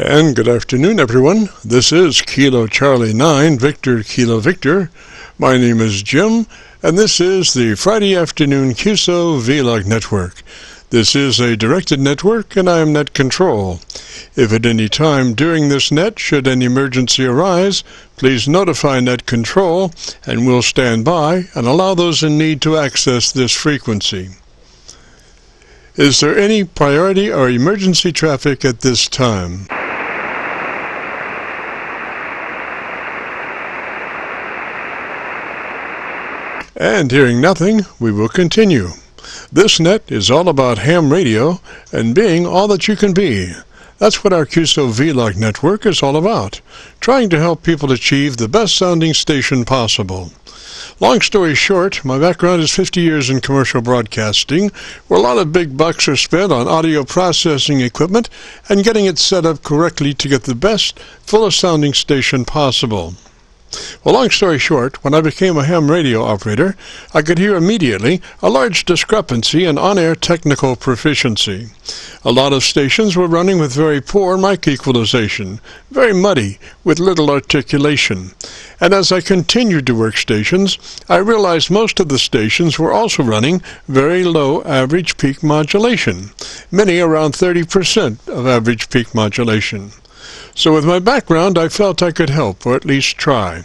And good afternoon, everyone. This is Kilo Charlie 9, Victor Kilo Victor. My name is Jim, and this is the Friday afternoon Qso-Vlog network. This is a directed network, and I am net control. If at any time during this net should an emergency arise, please notify net control, and we'll stand by and allow those in need to access this frequency. Is there any priority or emergency traffic at this time? And hearing nothing, we will continue. This net is all about ham radio and being all that you can be. That's what our Qso-Vlog network is all about, trying to help people achieve the best sounding station possible. Long story short, my background is 50 years in commercial broadcasting, where a lot of big bucks are spent on audio processing equipment and getting it set up correctly to get the best, fullest sounding station possible. Well, long story short, when I became a ham radio operator, I could hear immediately a large discrepancy in on-air technical proficiency. A lot of stations were running with very poor mic equalization, very muddy, with little articulation. And as I continued to work stations, I realized most of the stations were also running very low average peak modulation, many around 30% of average peak modulation. So with my background, I felt I could help, or at least try.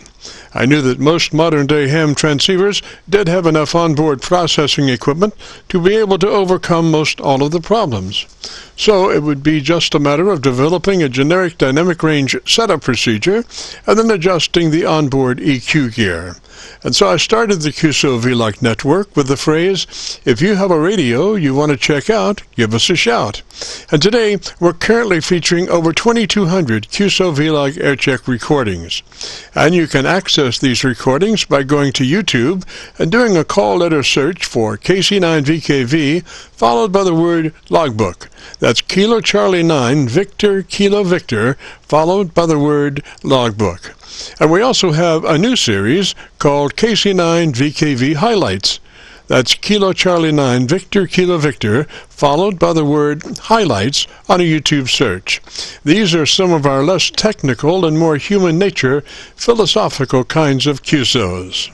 I knew that most modern-day ham transceivers did have enough onboard processing equipment to be able to overcome most all of the problems. So it would be just a matter of developing a generic dynamic range setup procedure and then adjusting the onboard EQ gear. And so I started the Qso-Vlog network with the phrase, if you have a radio you want to check out, give us a shout. And today we're currently featuring over 2,200 Qso-Vlog Aircheck recordings. And you can access these recordings by going to YouTube and doing a call letter search for KC9VKV followed by the word logbook. That's Kilo Charlie 9 Victor Kilo Victor followed by the word logbook. And we also have a new series called KC9VKV Highlights. That's Kilo Charlie 9 Victor Kilo Victor followed by the word highlights on a YouTube search. These are some of our less technical and more human nature philosophical kinds of QSOs.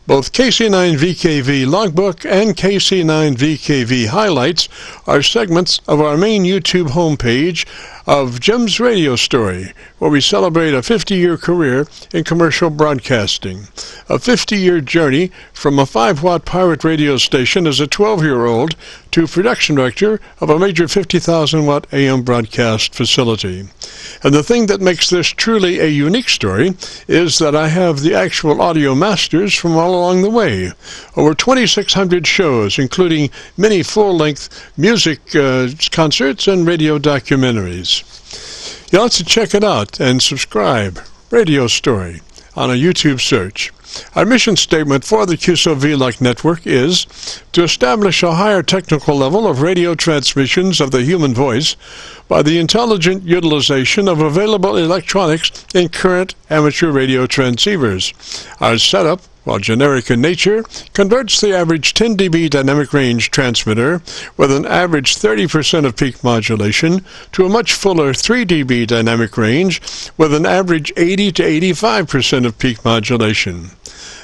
Both KC9VKV Logbook and KC9VKV Highlights are segments of our main YouTube homepage of Jim's Radio Story, where we celebrate a 50-year career in commercial broadcasting, a 50-year journey from a 5-watt pirate radio station as a 12-year-old to production director of a major 50,000-watt AM broadcast facility. And the thing that makes this truly a unique story is that I have the actual audio masters from all along the way. Over 2,600 shows, including many full-length music concerts and radio documentaries. You'll have to check it out and subscribe. Radio Story on a YouTube search. Our mission statement for the Qso-Vlog network is to establish a higher technical level of radio transmissions of the human voice by the intelligent utilization of available electronics in current amateur radio transceivers. Our setup, while generic in nature, converts the average 10 dB dynamic range transmitter with an average 30% of peak modulation to a much fuller 3 dB dynamic range with an average 80 to 85% of peak modulation.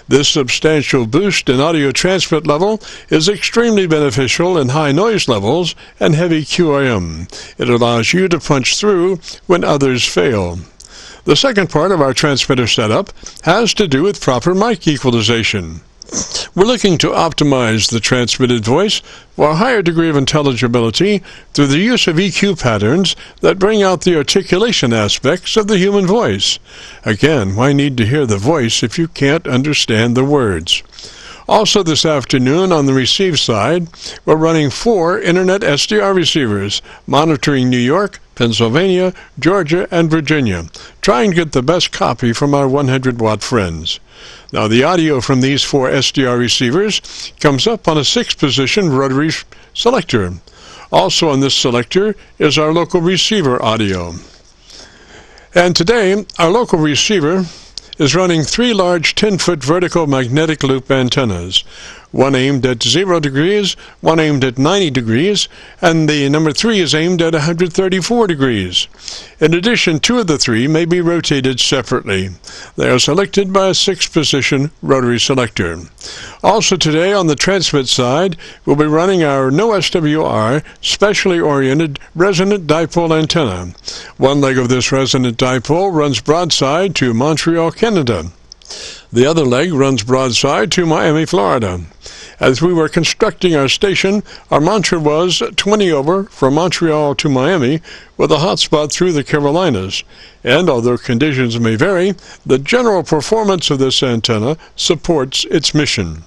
This substantial boost in audio transmit level is extremely beneficial in high noise levels and heavy QRM. It allows you to punch through when others fail. The second part of our transmitter setup has to do with proper mic equalization. We're looking to optimize the transmitted voice for a higher degree of intelligibility through the use of EQ patterns that bring out the articulation aspects of the human voice. Again, why need to hear the voice if you can't understand the words? Also this afternoon on the receive side, we're running 4 Internet SDR receivers, monitoring New York, Pennsylvania, Georgia, and Virginia, trying to get the best copy from our 100-watt friends. Now the audio from these 4 SDR receivers comes up on a 6-position rotary selector. Also on this selector is our local receiver audio. And today, our local receiver is running 3 large 10-foot vertical magnetic loop antennas. one aimed at 0 degrees, one aimed at 90 degrees, and the number 3 is aimed at 134 degrees. In addition, 2 of the 3 may be rotated separately. They are selected by a 6-position rotary selector. Also today on the transmit side, we'll be running our no SWR specially oriented resonant dipole antenna. One leg of this resonant dipole runs broadside to Montreal, Canada. The other leg runs broadside to Miami, Florida. As we were constructing our station, our mantra was 20 over from Montreal to Miami with a hotspot through the Carolinas. And although conditions may vary, the general performance of this antenna supports its mission.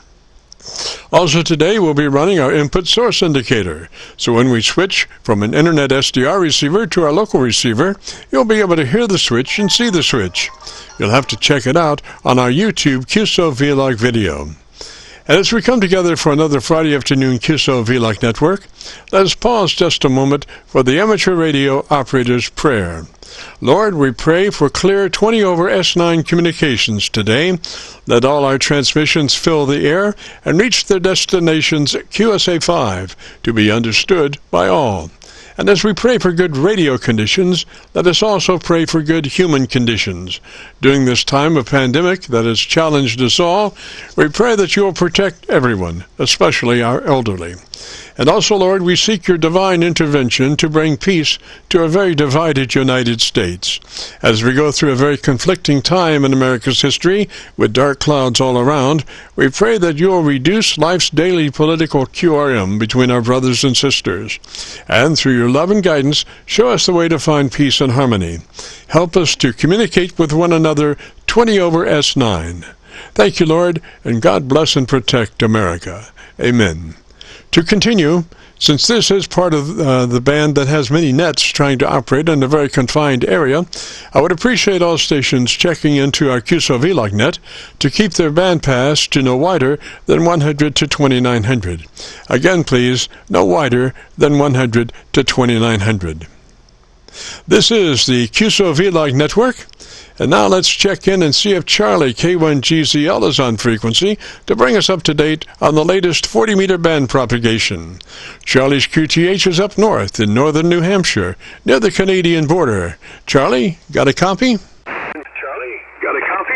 Also today we'll be running our input source indicator, so when we switch from an internet SDR receiver to our local receiver, you'll be able to hear the switch and see the switch. You'll have to check it out on our YouTube Qso-Vlog video. And as we come together for another Friday afternoon Qso-Vlog network, let us pause just a moment for the amateur radio operator's prayer. Lord, we pray for clear 20 over S9 communications today. Let all our transmissions fill the air and reach their destinations QSA5 to be understood by all. And as we pray for good radio conditions, let us also pray for good human conditions. During this time of pandemic that has challenged us all, we pray that you will protect everyone, especially our elderly. And also, Lord, we seek your divine intervention to bring peace to a very divided United States. As we go through a very conflicting time in America's history, with dark clouds all around, we pray that you will reduce life's daily political QRM between our brothers and sisters. And through your love and guidance, show us the way to find peace and harmony. Help us to communicate with one another 20 over S9. Thank you, Lord, and God bless and protect America. Amen. To continue, since this is part of the band that has many nets trying to operate in a very confined area, I would appreciate all stations checking into our Qso-Vlog net to keep their bandpass to no wider than 100 to 2900. Again, please, no wider than 100 to 2900. This is the Qso-Vlog network. And now let's check in and see if Charlie K1GZL is on frequency to bring us up to date on the latest 40-meter band propagation. Charlie's QTH is up north in northern New Hampshire, near the Canadian border. Charlie, got a copy? Charlie, got a copy?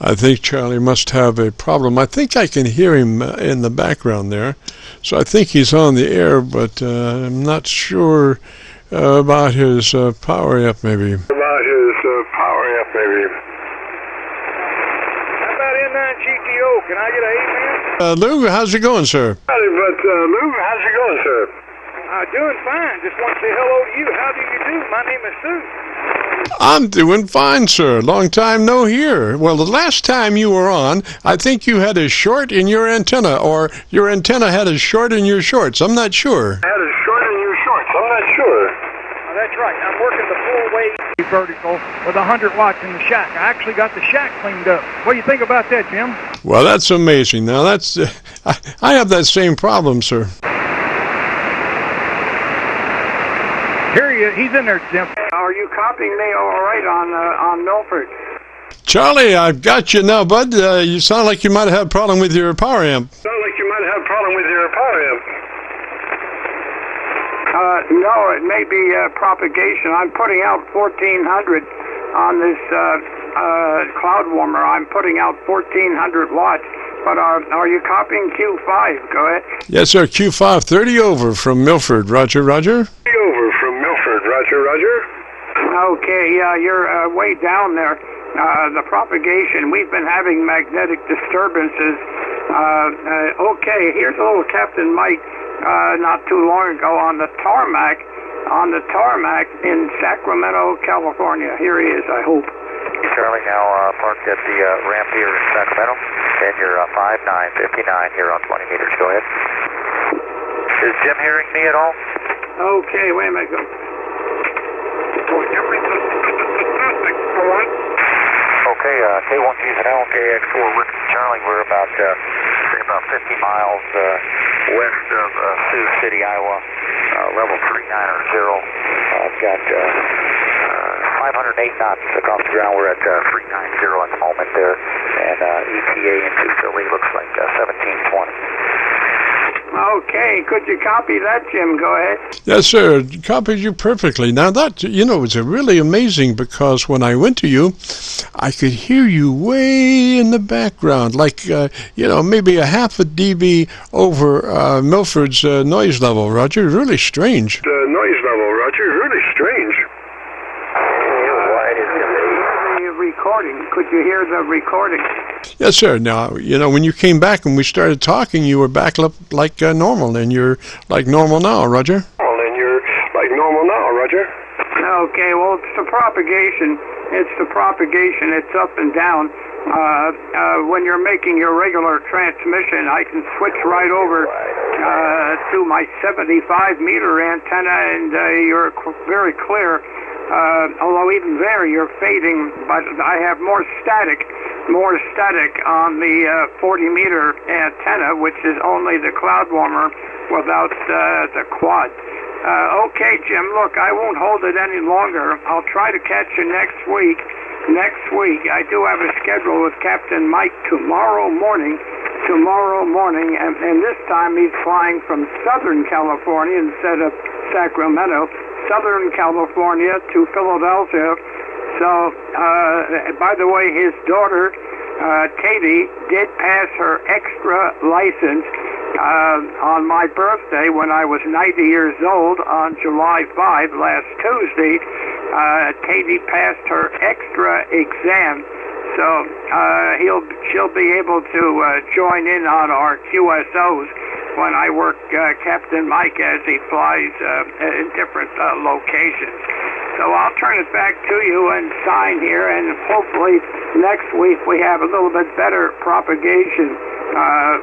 I think Charlie must have a problem. I think I can hear him in the background there. So I think he's on the air, but I'm not sure about his power amp, maybe. How about N9 GTO? Can I get an 8 man? Lou, how's it going, sir? Lou, how's it going, sir? Doing fine. Just want to say hello to you. How do you do? My name is Sue. I'm doing fine, sir. Long time no hear. Well, the last time you were on, I think you had a short in your antenna, or your antenna had a short in your shorts. I'm not sure. I had a short in your shorts. I'm not sure. That's right. I'm working the full-way vertical with 100 watts in the shack. I actually got the shack cleaned up. What do you think about that, Jim? Well, that's amazing. Now, that's I have that same problem, sir. Here he is. He's in there, Jim. Are you copying me all right on Milford? Charlie, I've got you now, bud. You sound like you might have had a problem with your power amp. No, it may be propagation. I'm putting out 1400 on this cloud warmer. I'm putting out 1400 watts. But are you copying Q5? Go ahead. Yes, sir. Q5, 30 over from Milford. Roger, roger. 30 over from Milford. Roger, roger. Okay, yeah, you're way down there. The propagation, we've been having magnetic disturbances. Okay, here's a little Captain Mike not too long ago on the tarmac in Sacramento, California. Here he is, I hope. Charlie, now parked at the ramp here in Sacramento, and you're 5959 here on 20 meters. Go ahead. Is Jim hearing me at all? Okay, wait a minute. Okay, K1GZL, KX4, Whiskey Charlie. We're about 50 miles west of Sioux City, Iowa, level 390. I've got 508 knots across the ground. We're at 390 at the moment there, and ETA into Philly looks like 1720. Okay, could you copy that, Jim? Go ahead. Yes, sir. Copied you perfectly. Now that, it's really amazing because when I went to you, I could hear you way in the background, like, maybe a half a dB over Milford's noise level, Roger. Really strange. Noise level, Roger. Really strange. Recording. Could you hear the recording? Yes, sir. Now, when you came back and we started talking, you were back up like normal, and you're like normal now, Roger. Okay, well, it's the propagation. It's up and down. When you're making your regular transmission, I can switch right over to my 75-meter antenna, and you're very clear. Although even there you're fading, but I have more static on the 40-meter antenna, which is only the cloud warmer without the quad. Okay, Jim, look, I won't hold it any longer. I'll try to catch you next week. I do have a schedule with Captain Mike tomorrow morning, and this time he's flying from Southern California instead of Sacramento. Southern California to Philadelphia. So, by the way, his daughter, Katie, did pass her extra license on my birthday when I was 90 years old on July 5, last Tuesday. Katie passed her extra exam. So she'll be able to join in on our QSOs when I work Captain Mike as he flies in different locations. So I'll turn it back to you and sign here, and hopefully next week we have a little bit better propagation.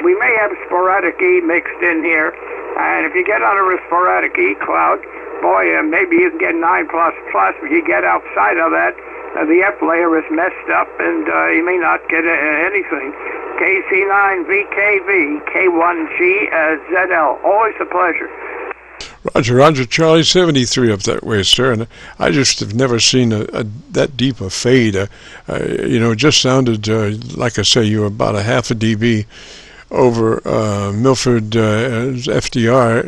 We may have sporadic E mixed in here, and if you get under a sporadic E cloud, boy, maybe you can get 9++. If you get outside of that, the F layer is messed up, and you may not get anything. KC9VKV, K1GZL. Always a pleasure. Roger, Charlie 73 up that way, sir. And I just have never seen that deep a fade. It just sounded, like I say, you were about a half a dB over Milford SDR,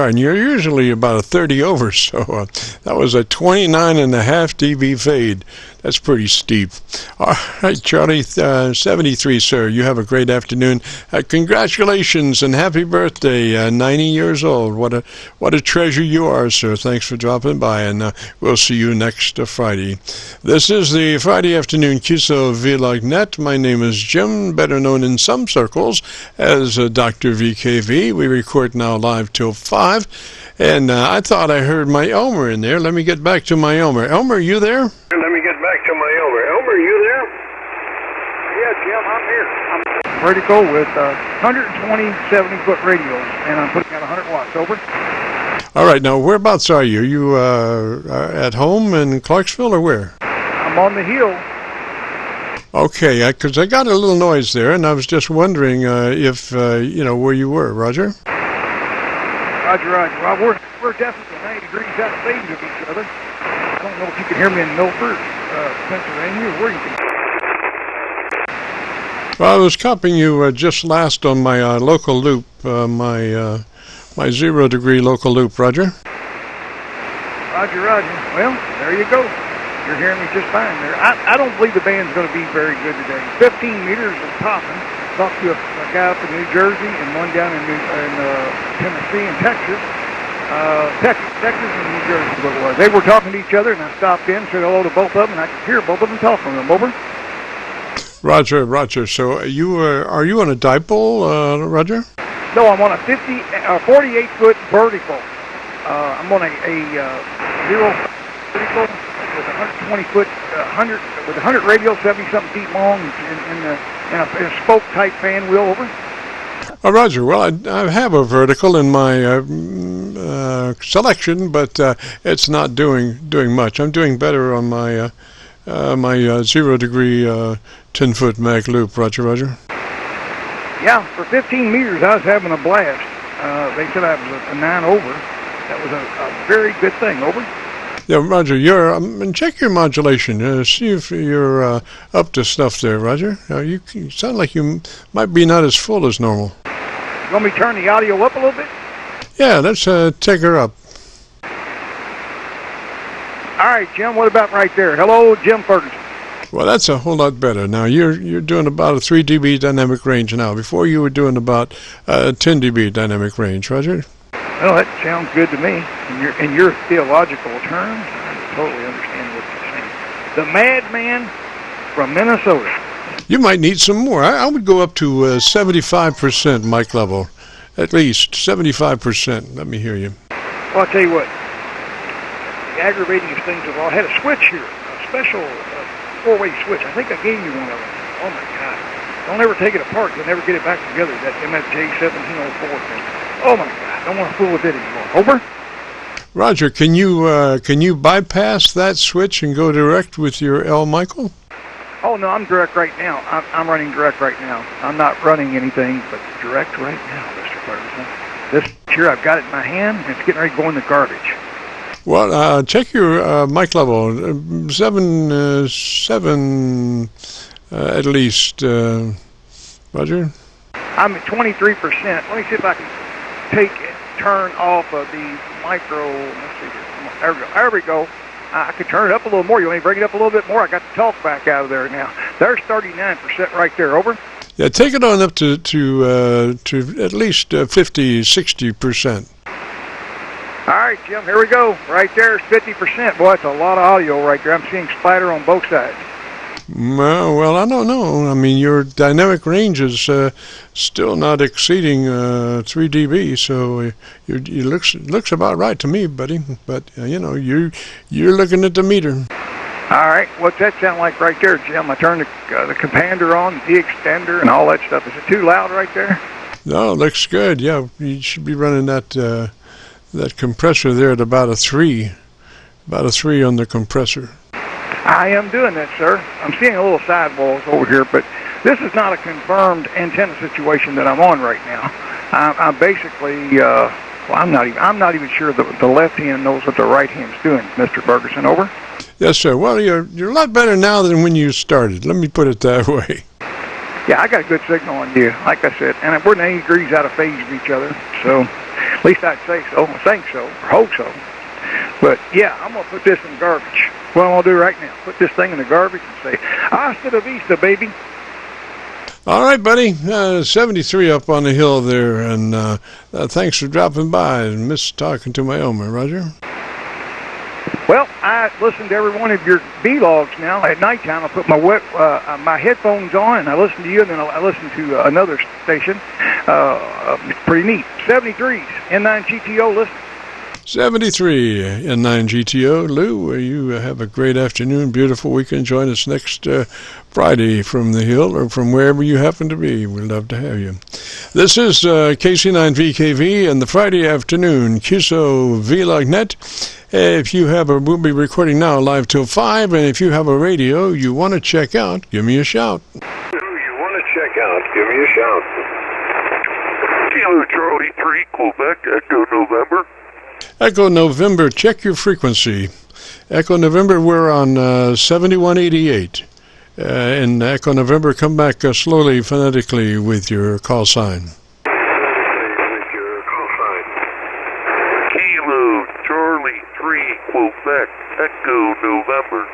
and you're usually about a 30 over, so that was a 29.5 dB fade. That's pretty steep. All right, Charlie 73, sir, you have a great afternoon. Congratulations and happy birthday, 90 years old. What a treasure you are, sir. Thanks for dropping by, and we'll see you next Friday. This is the Friday afternoon Qso-Vlog net. My name is Jim, better known in some circles as Dr. VKV. We record now live till 5, and I thought I heard my Elmer in there. Let me get back to my Elmer. Elmer, you there? Elmer, you there? Yeah, Jim, I'm here. I'm ready to go with 120 70-foot radios, and I'm putting out 100 watts. Over. All right, now whereabouts are you? Are you at home in Clarksville or where? I'm on the hill. Okay, because I got a little noise there, and I was just wondering if, where you were. Roger? Roger. Well, we're definitely 90 degrees out of phase of each other. I don't know if you can hear me in Milford, Pennsylvania, or where you can. Well, I was copying you just last on my local loop, my 0-degree local loop. Roger? Roger. Well, there you go. You're hearing me just fine there. I don't believe the band's going to be very good today. 15 meters is popping. Talked to a guy up in New Jersey and one down in Tennessee and Texas. Texas and New Jersey is what it was. They were talking to each other, and I stopped in, said hello to both of them, and I could hear both of them talking to them. Over. Roger. So are you on a dipole, Roger? No, I'm on a 48-foot vertical. I'm on a 0 vertical with 120-foot, 100 radial, 70-something feet long, in a spoke-type fan wheel. Over. Roger. Well, I have a vertical in my selection, but it's not doing much. I'm doing better on my 0-degree 10-foot mag loop. Roger. Yeah, for 15 meters, I was having a blast. They said I was a 9 over. That was a very good thing. Over. Yeah, Roger, check your modulation. See if you're up to stuff there, Roger. You sound like you might be not as full as normal. You want me to turn the audio up a little bit? Yeah, let's take her up. All right, Jim, what about right there? Hello, Jim Ferguson. Well, that's a whole lot better. Now, you're doing about a 3 dB dynamic range now. Before, you were doing about 10 dB dynamic range, Roger. Well, that sounds good to me. In your theological terms, I totally understand what you're saying. The madman from Minnesota. You might need some more. I would go up to 75% mic level, at least 75%. Let me hear you. Well, I'll tell you what. The aggravating things of all, I had a switch here, a special 4-way switch. I think I gave you one of them. Oh my God! Don't ever take it apart. You'll never get it back together. That MFJ 1704 thing. Oh my God! Don't want to fool with it anymore. Over. Roger, can you bypass that switch and go direct with your L. Michael? Oh no, I'm direct right now. I'm running direct right now. I'm not running anything but direct right now, Mr. Ferguson. This here, I've got it in my hand, and it's getting ready to go in the garbage. Well, check your mic level. 7 at least, Roger. I'm at 23%. Let me see if I can turn off of the micro. Let's see here. There we go. I can turn it up a little more. You want me to bring it up a little bit more? I got the talk back out of there now. There's 39% right there. Over. Yeah, take it on up to at least 50, 60%. All right, Jim, here we go. Right there is 50%. Boy, that's a lot of audio right there. I'm seeing splatter on both sides. Well, I don't know. I mean, your dynamic range is still not exceeding 3 dB, so it looks about right to me, buddy. But you're looking at the meter. All right, what's that sound like right there, Jim? I turned the compander on, the extender, and all that stuff. Is it too loud right there? No, it looks good. Yeah, you should be running that compressor there at about a 3 on the compressor. I am doing that, sir. I'm seeing a little sidewalls over here, but this is not a confirmed antenna situation that I'm on right now. I'm basically, I'm not even sure the left hand knows what the right hand's doing, Mr. Ferguson. Over. Yes, sir. Well, you're a lot better now than when you started. Let me put it that way. Yeah, I got a good signal on you, like I said, and we're 90 degrees out of phase of each other, so at least I'd say so, I think so, or hope so. But yeah, I'm gonna put this in garbage. What I'm gonna do right now, put this thing in the garbage and say, hasta la vista, baby. All right, buddy. 73 up on the hill there, and thanks for dropping by and miss talking to my Elmer, Roger. Well, I listen to every one of your vlogs now. At nighttime, I put my headphones on, and I listen to you, and then I listen to another station. It's pretty neat. 73s, N9 GTO, listen. 73 N9 GTO. Lou, you have a great afternoon, beautiful weekend. Join us next Friday from the Hill or from wherever you happen to be. We'd love to have you. This is KC9VKV and the Friday afternoon Qso-Vlog net. If you have we'll be recording now live till 5, and if you have a radio you want to check out, give me a shout. You want to check out, give me a shout. Kilo Charlie 3, Quebec, Echo November. Echo November, check your frequency. Echo November, we're on 7188. And Echo November, come back slowly, phonetically with your call sign. With your call sign. Kilo Charlie 3, Quebec, Echo November.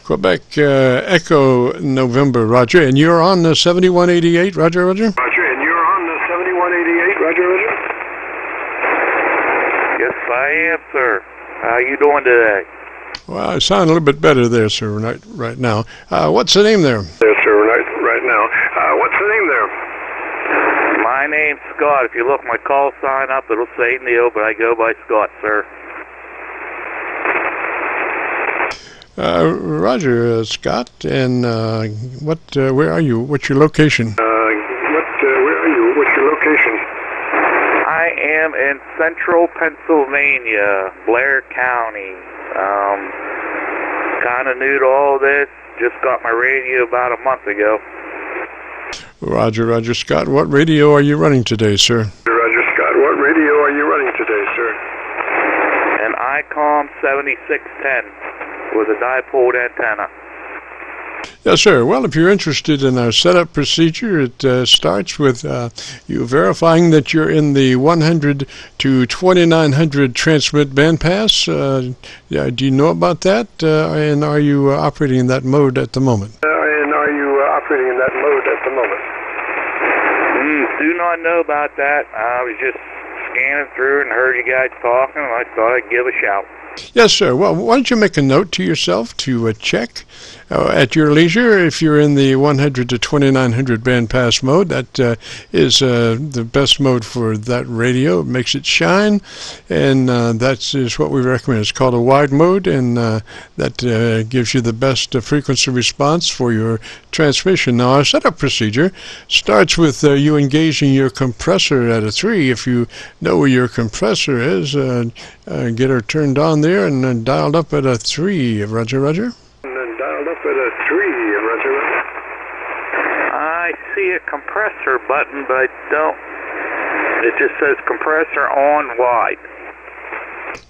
Quebec, Echo November, Roger. And you're on the 7188, Roger? Roger, and you're on the 7188, Roger? Yes, I am, sir. How you doing today? Well, I sound a little bit better there, sir, right now. What's the name there? Yes, sir, right now. What's the name there? My name's Scott. If you look my call sign up, it'll say Neil, but I go by Scott, sir. Roger, Scott, and where are you? What's your location? Where are you? What's your location? I am in central Pennsylvania, Blair County. Kind of new to all this. Just got my radio about a month ago. Roger, Scott. What radio are you running today, sir? Roger, Scott. What radio are you running today, sir? an ICOM 7610 with a dipole antenna. Yes, sir. Well, if you're interested in our setup procedure, it starts with you verifying that you're in the 100 to 2900 transmit bandpass. Do you know about that? And are you operating in that mode at the moment? Do not know about that. I was just scanning through and heard you guys talking, and I thought I'd give a shout. Yes, sir. Well, why don't you make a note to yourself to check at your leisure if you're in the 100 to 2900 bandpass mode. That is the best mode for that radio. It makes it shine, and that is what we recommend. It's called a wide mode, and that gives you the best frequency response for your transmission. Now, our setup procedure starts with you engaging your compressor at a 3. If you know where your compressor is, get her turned on there and then dialed up at a 3. Roger, roger. I see a compressor button, but I don't. It just says compressor on wide.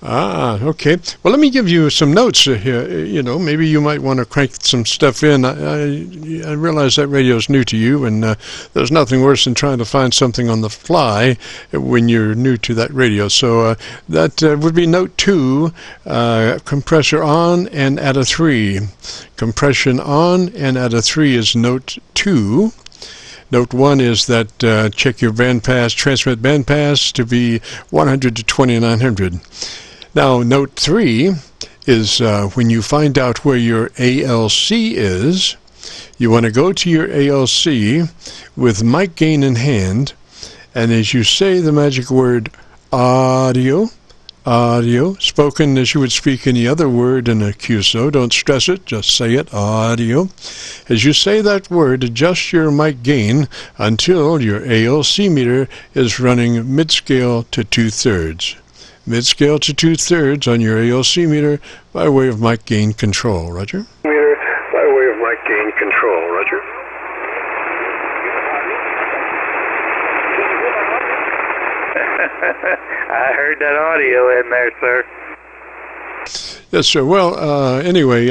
Ah, okay. Well, let me give you some notes here. You know, maybe you might want to crank some stuff in. I realize that radio is new to you, and there's nothing worse than trying to find something on the fly when you're new to that radio. So that would be note 2, compressor on and at a 3. Compression on and at a 3 is note 2. Note 1 is that check your bandpass, transmit bandpass to be 100 to 2900. Now, note 3 is when you find out where your ALC is, you want to go to your ALC with mic gain in hand, and as you say the magic word audio, audio, spoken as you would speak any other word in a QSO. Don't stress it, just say it, audio. As you say that word, adjust your mic gain until your ALC meter is running mid-scale to 2/3. Mid-scale to 2/3 on your ALC meter by way of mic gain control. Roger? Meter by way of mic gain control. Roger. I heard that audio in there, sir. Yes, sir. Well, anyway,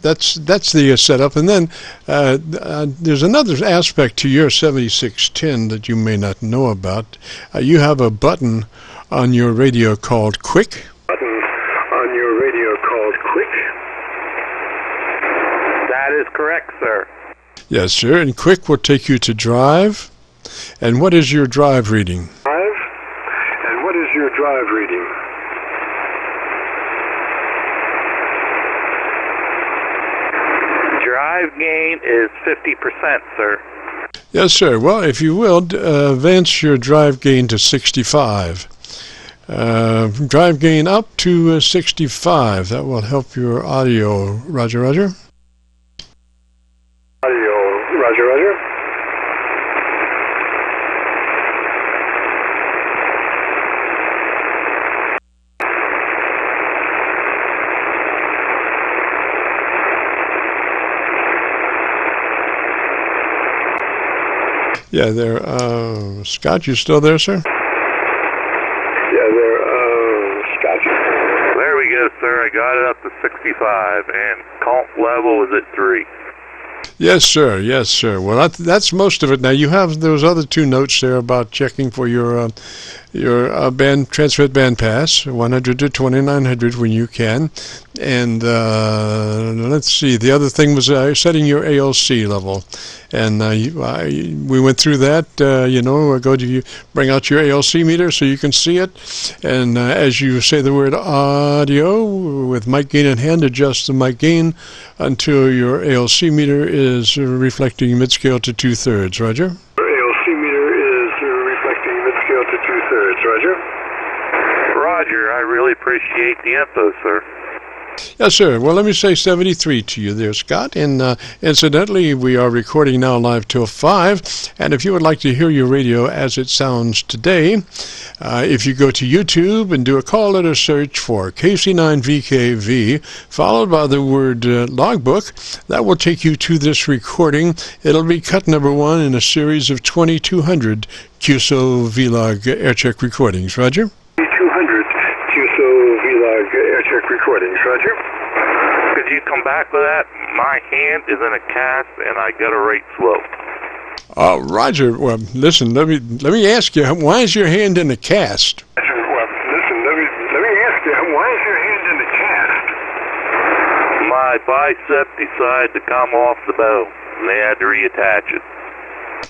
that's the setup. And then there's another aspect to your 7610 that you may not know about. You have a button on your radio called Quick. Button on your radio called Quick. That is correct, sir. Yes, sir. And Quick will take you to drive. And what is your drive reading? What is your drive reading? Drive gain is 50%, sir. Yes, sir. Well, if you will, advance your drive gain to 65. Drive gain up to 65. That will help your audio. Roger, roger. Audio. Roger, roger. Yeah, there. Scott, you still there, sir? Scott. There we go, sir. I got it up to 65, and comp level is at 3. Yes, sir. Yes, sir. Well, that's most of it. Now, you have those other 2 notes there about checking for your band transmit bandpass, 100 to 2900 when you can. And let's see. The other thing was setting your ALC level. And we went through that. You bring out your ALC meter so you can see it. And as you say the word audio, with mic gain in hand, adjust the mic gain until your ALC meter is reflecting mid-scale to 2/3. Roger? ALC meter is reflecting mid-scale to 2/3. Roger? Roger. I really appreciate the info, sir. Yes, sir. Well, let me say 73 to you there, Scott. And incidentally, we are recording now live till 5. And if you would like to hear your radio as it sounds today, if you go to YouTube and do a call letter search for KC9VKV, followed by the word logbook, that will take you to this recording. It'll be cut number 1 in a series of 2200 Qso-Vlog Aircheck recordings. Roger? 200 Qso-Vlog Aircheck recordings, Roger. Could you come back with that? My hand is in a cast, and I got to rate slow. Roger, well, listen, let me ask you, why is your hand in a cast? Roger, well, listen, let me ask you, why is your hand in the cast? My bicep decided to come off the bone, and they had to reattach it.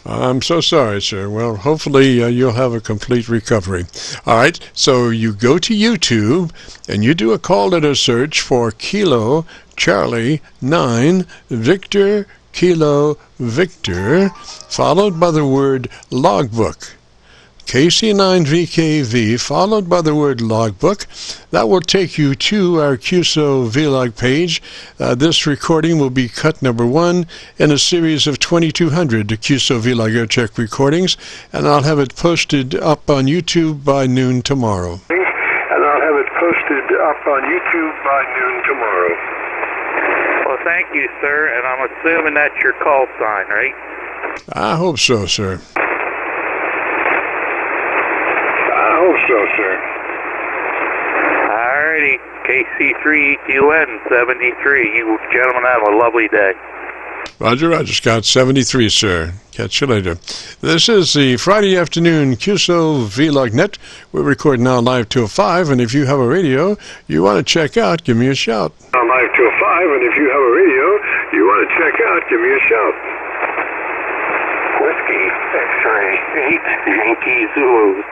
I'm so sorry, sir. Well, hopefully you'll have a complete recovery. All right, so you go to YouTube and you do a call letter search for Kilo Charlie 9 Victor Kilo Victor, followed by the word logbook. KC9VKV, followed by the word logbook. That will take you to our Qso-Vlog page. This recording will be cut number 1 in a series of 2,200 Qso-Vlog Aircheck recordings, and I'll have it posted up on YouTube by noon tomorrow. Well, thank you, sir, and I'm assuming that's your call sign, right? I hope so, sir. Alrighty, KC3EQN 73. You gentlemen have a lovely day. Roger, Scott 73, sir. Catch you later. This is the Friday afternoon Qso-Vlog net. We're recording now live till 5, and if you have a radio you want to check out, give me a shout. Live till 5, and if you have a radio you want to check out, give me a shout. Whiskey X-ray 8 Yankee Zulu.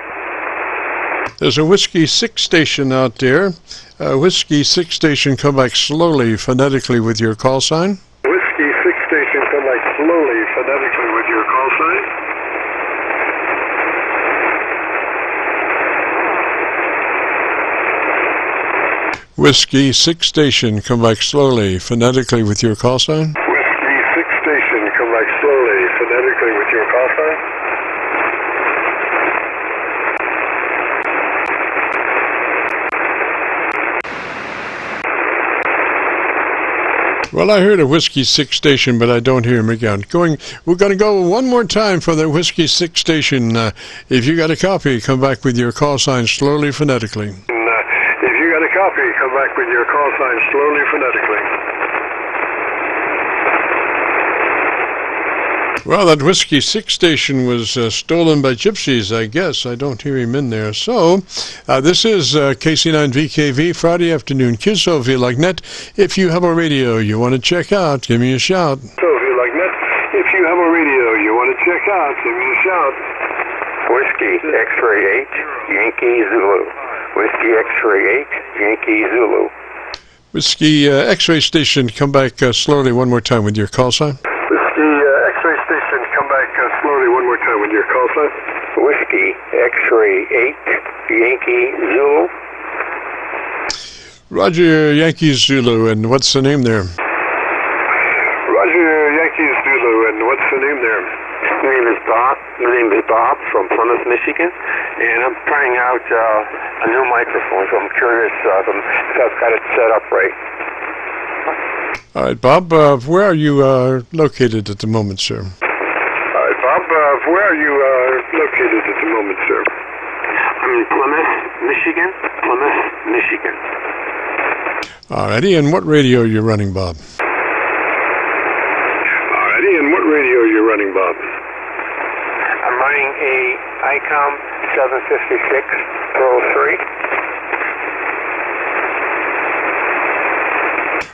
There's a Whiskey 6 station out there. Whiskey 6 station, come back slowly phonetically with your call sign. Whiskey 6 station, come back slowly phonetically with your call sign. Whiskey 6 station, come back slowly phonetically with your call sign. Whiskey 6 station, come back slowly phonetically with your call sign. Well, I heard a Whiskey 6 station, but I don't hear him again. We're going to go one more time for the Whiskey 6 station. If you got a copy, come back with your call sign slowly phonetically. If you got a copy, come back with your call sign slowly phonetically. Well, that Whiskey 6 station was stolen by gypsies, I guess. I don't hear him in there. So, this is KC9VKV, Friday afternoon, Qso-Vlog net. If you have a radio you want to check out, give me a shout. Qso-Vlog net. If you have a radio you want to check out, give me a shout. Whiskey X-ray 8 Yankee Zulu. Whiskey X-ray 8 Yankee Zulu. Whiskey X-ray station, come back slowly one more time with your call sign. X-ray station, come back slowly one more time with your call sign. Whiskey X-ray 8 Yankee Zulu. Roger, Yankee Zulu, and what's the name there? Roger, Yankee Zulu, and what's the name there? My name is Bob. My name is Bob from Plymouth, Michigan, and I'm trying out a new microphone, so I'm curious if I've got it set up right. All right, Bob, where are you located at the moment, sir? All right, Bob, where are you located at the moment, sir? I'm in Plymouth, Michigan. Plymouth, Michigan. All righty, and what radio are you running, Bob? All righty, and what radio are you running, Bob? I'm running a ICOM 756 Pro 3.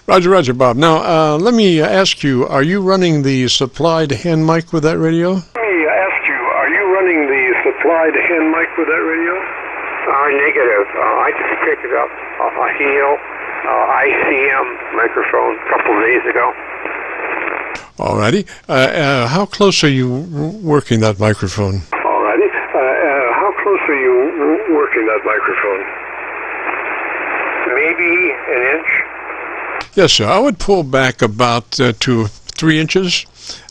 Roger, Bob. Now, let me ask you, are you running the supplied hand mic with that radio? Let me ask you, are you running the supplied hand mic with that radio? Negative. I just picked it up a Heo ICM microphone a couple of days ago. All righty. How close are you working that microphone? All righty. How close are you working that microphone? Maybe an inch. Yes, sir. I would pull back about to 3 inches.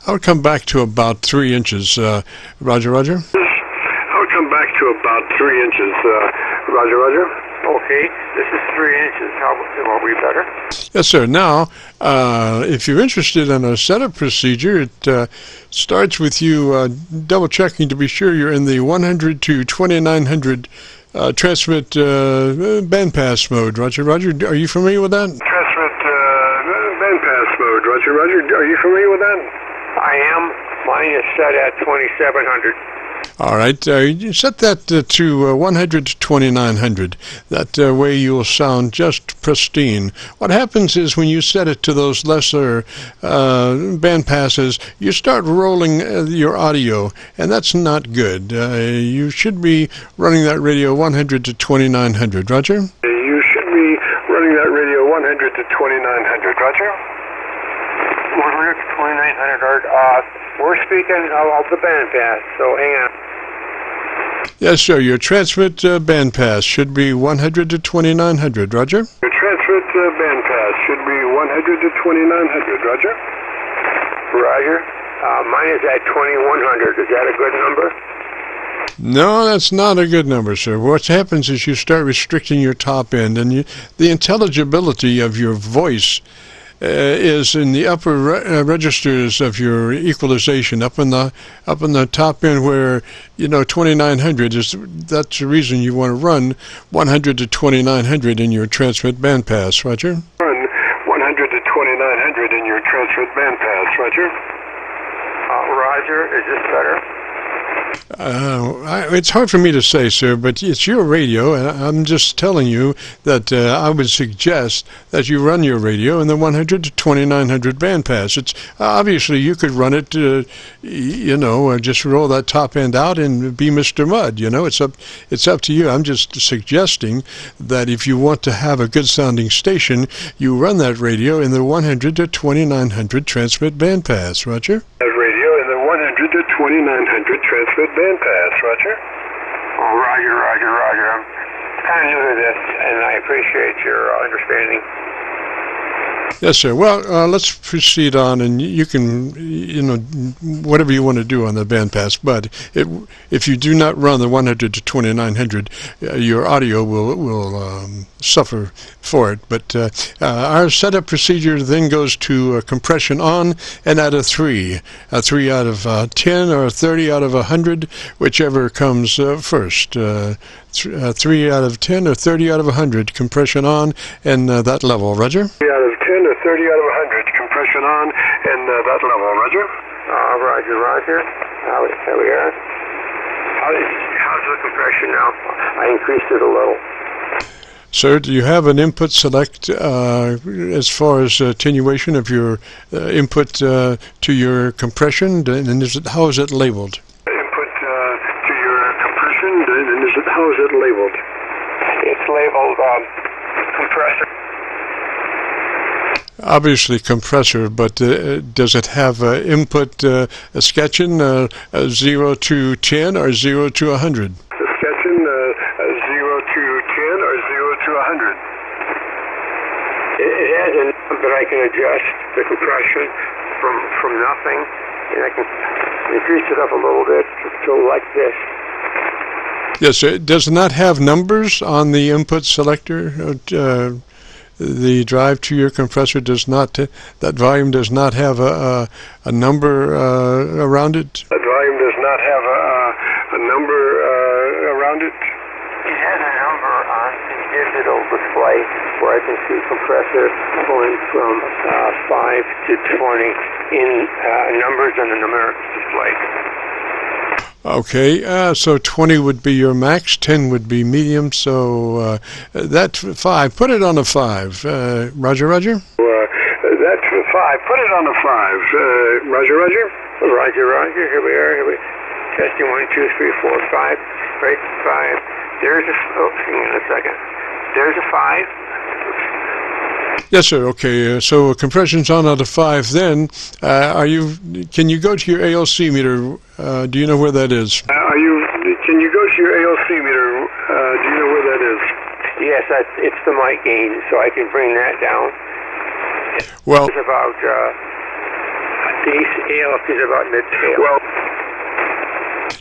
I would come back to about 3 inches. Roger. I would come back to about 3 inches. Roger. Okay, this is 3 inches. How will be better? Yes, sir. Now, if you're interested in a setup procedure, it starts with you double-checking to be sure you're in the 100 to 2900 transmit bandpass mode. Roger, Roger. Are you familiar with that? Transmit bandpass mode. Roger, Roger. Are you familiar with that? I am. Mine is set at 2700. All right, you set that to 100 to 2900. That way you'll sound just pristine. What happens is when you set it to those lesser band passes, you start rolling your audio, and that's not good. You should be running that radio 100 to 2900. Roger? You should be running that radio 100 to 2900. Roger? 100 to 2900. We're speaking of the bandpass, so hang on. Yes, sir. Your transmit bandpass should be 100 to 2900. Roger? Your transmit bandpass should be 100 to 2900. Roger? Roger. Mine is at 2100. Is that a good number? No, that's not a good number, sir. What happens is you start restricting your top end, and the intelligibility of your voice is in the upper registers of your equalization, up in the top end where 2900 is. That's the reason you want to run 100 to 2900 in your transmit bandpass. Roger. Run 100 to 2900 in your transmit bandpass. Roger. Roger. Is this better? It's hard for me to say, sir, but it's your radio, and I'm just telling you that I would suggest that you run your radio in the 100 to 2900 bandpass. It's obviously you could run it, just roll that top end out and be Mr. Mud. It's up to you. I'm just suggesting that if you want to have a good sounding station, you run that radio in the 100 to 2900 transmit bandpass. Roger. 2900 transmit bandpass. Roger. Oh, Roger, Roger, Roger. I'm kind of new to this, and I appreciate your understanding. Yes, sir. Well, let's proceed on, and you can, whatever you want to do on the bandpass. But if you do not run the 100 to 2900, your audio will suffer for it. But our setup procedure then goes to compression on and at a 3 out of 10 or 30 out of 100, whichever comes first. 3 out of 10 or 30 out of 100 compression on and that level. Roger. 3 out of 10 or 30 out of 100 compression on and that level. Roger. Roger, Roger. There we are. How's the compression now? I increased it a little. Sir, do you have an input select as far as attenuation of your input to your compression? And how is it labeled? Input to your compression, and how is it labeled? It's labeled compressor. Obviously compressor, but does it have input sketching 0 to 10 or 0 to 100? Sketching 0 to 10 or 0 to 100. It has a knob that I can adjust the compression from nothing, and I can increase it up a little bit to like this. Yes, it does not have numbers on the input selector. The drive to your compressor does not. That volume does not have a number around it. That volume does not have a number around it. It has a number on the digital display where I can see compressor going from 5 to 20 in numbers on the numeric display. Okay, so 20 would be your max, 10 would be medium, so that's 5. Put it on a 5. Roger, Roger? That's 5. Put it on a 5. Roger, Roger? Roger, Roger. Here we are. Testing 1, 2, 3, 4, 5. Right, 5. There's a... hang on a second. There's a 5. Yes, sir. Okay, so compression's on out of 5. Then, can you go to your ALC meter? Do you know where that is? Can you go to your ALC meter? Do you know where that is? Yes, it's the mic gain, so I can bring that down. Well, it's about the ALC is about mid-scale. Well.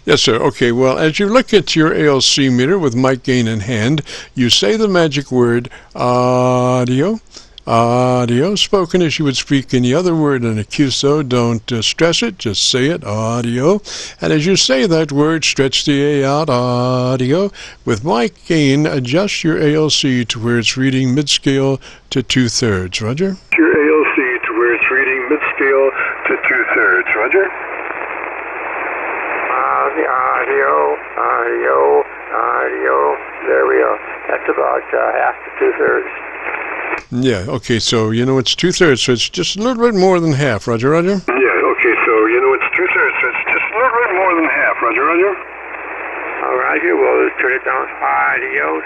Yes, sir. Okay, well, as you look at your ALC meter with mic gain in hand, you say the magic word audio, Audio. Spoken as you would speak any other word in a QSO. Don't stress it, just say it. Audio. And as you say that word, stretch the A out. Audio. With mic gain, adjust your ALC to where it's reading mid-scale to 2/3. Roger? Your ALC to where it's reading mid-scale to 2/3. Roger? The audio. There we are. That's about half to 2/3. Yeah, okay, so it's 2/3, so it's just a little bit more than half. Roger, Roger? Yeah, okay, so it's 2/3, so it's just a little bit more than half. Roger, Roger? All right, here, well, let's turn it down. Adios.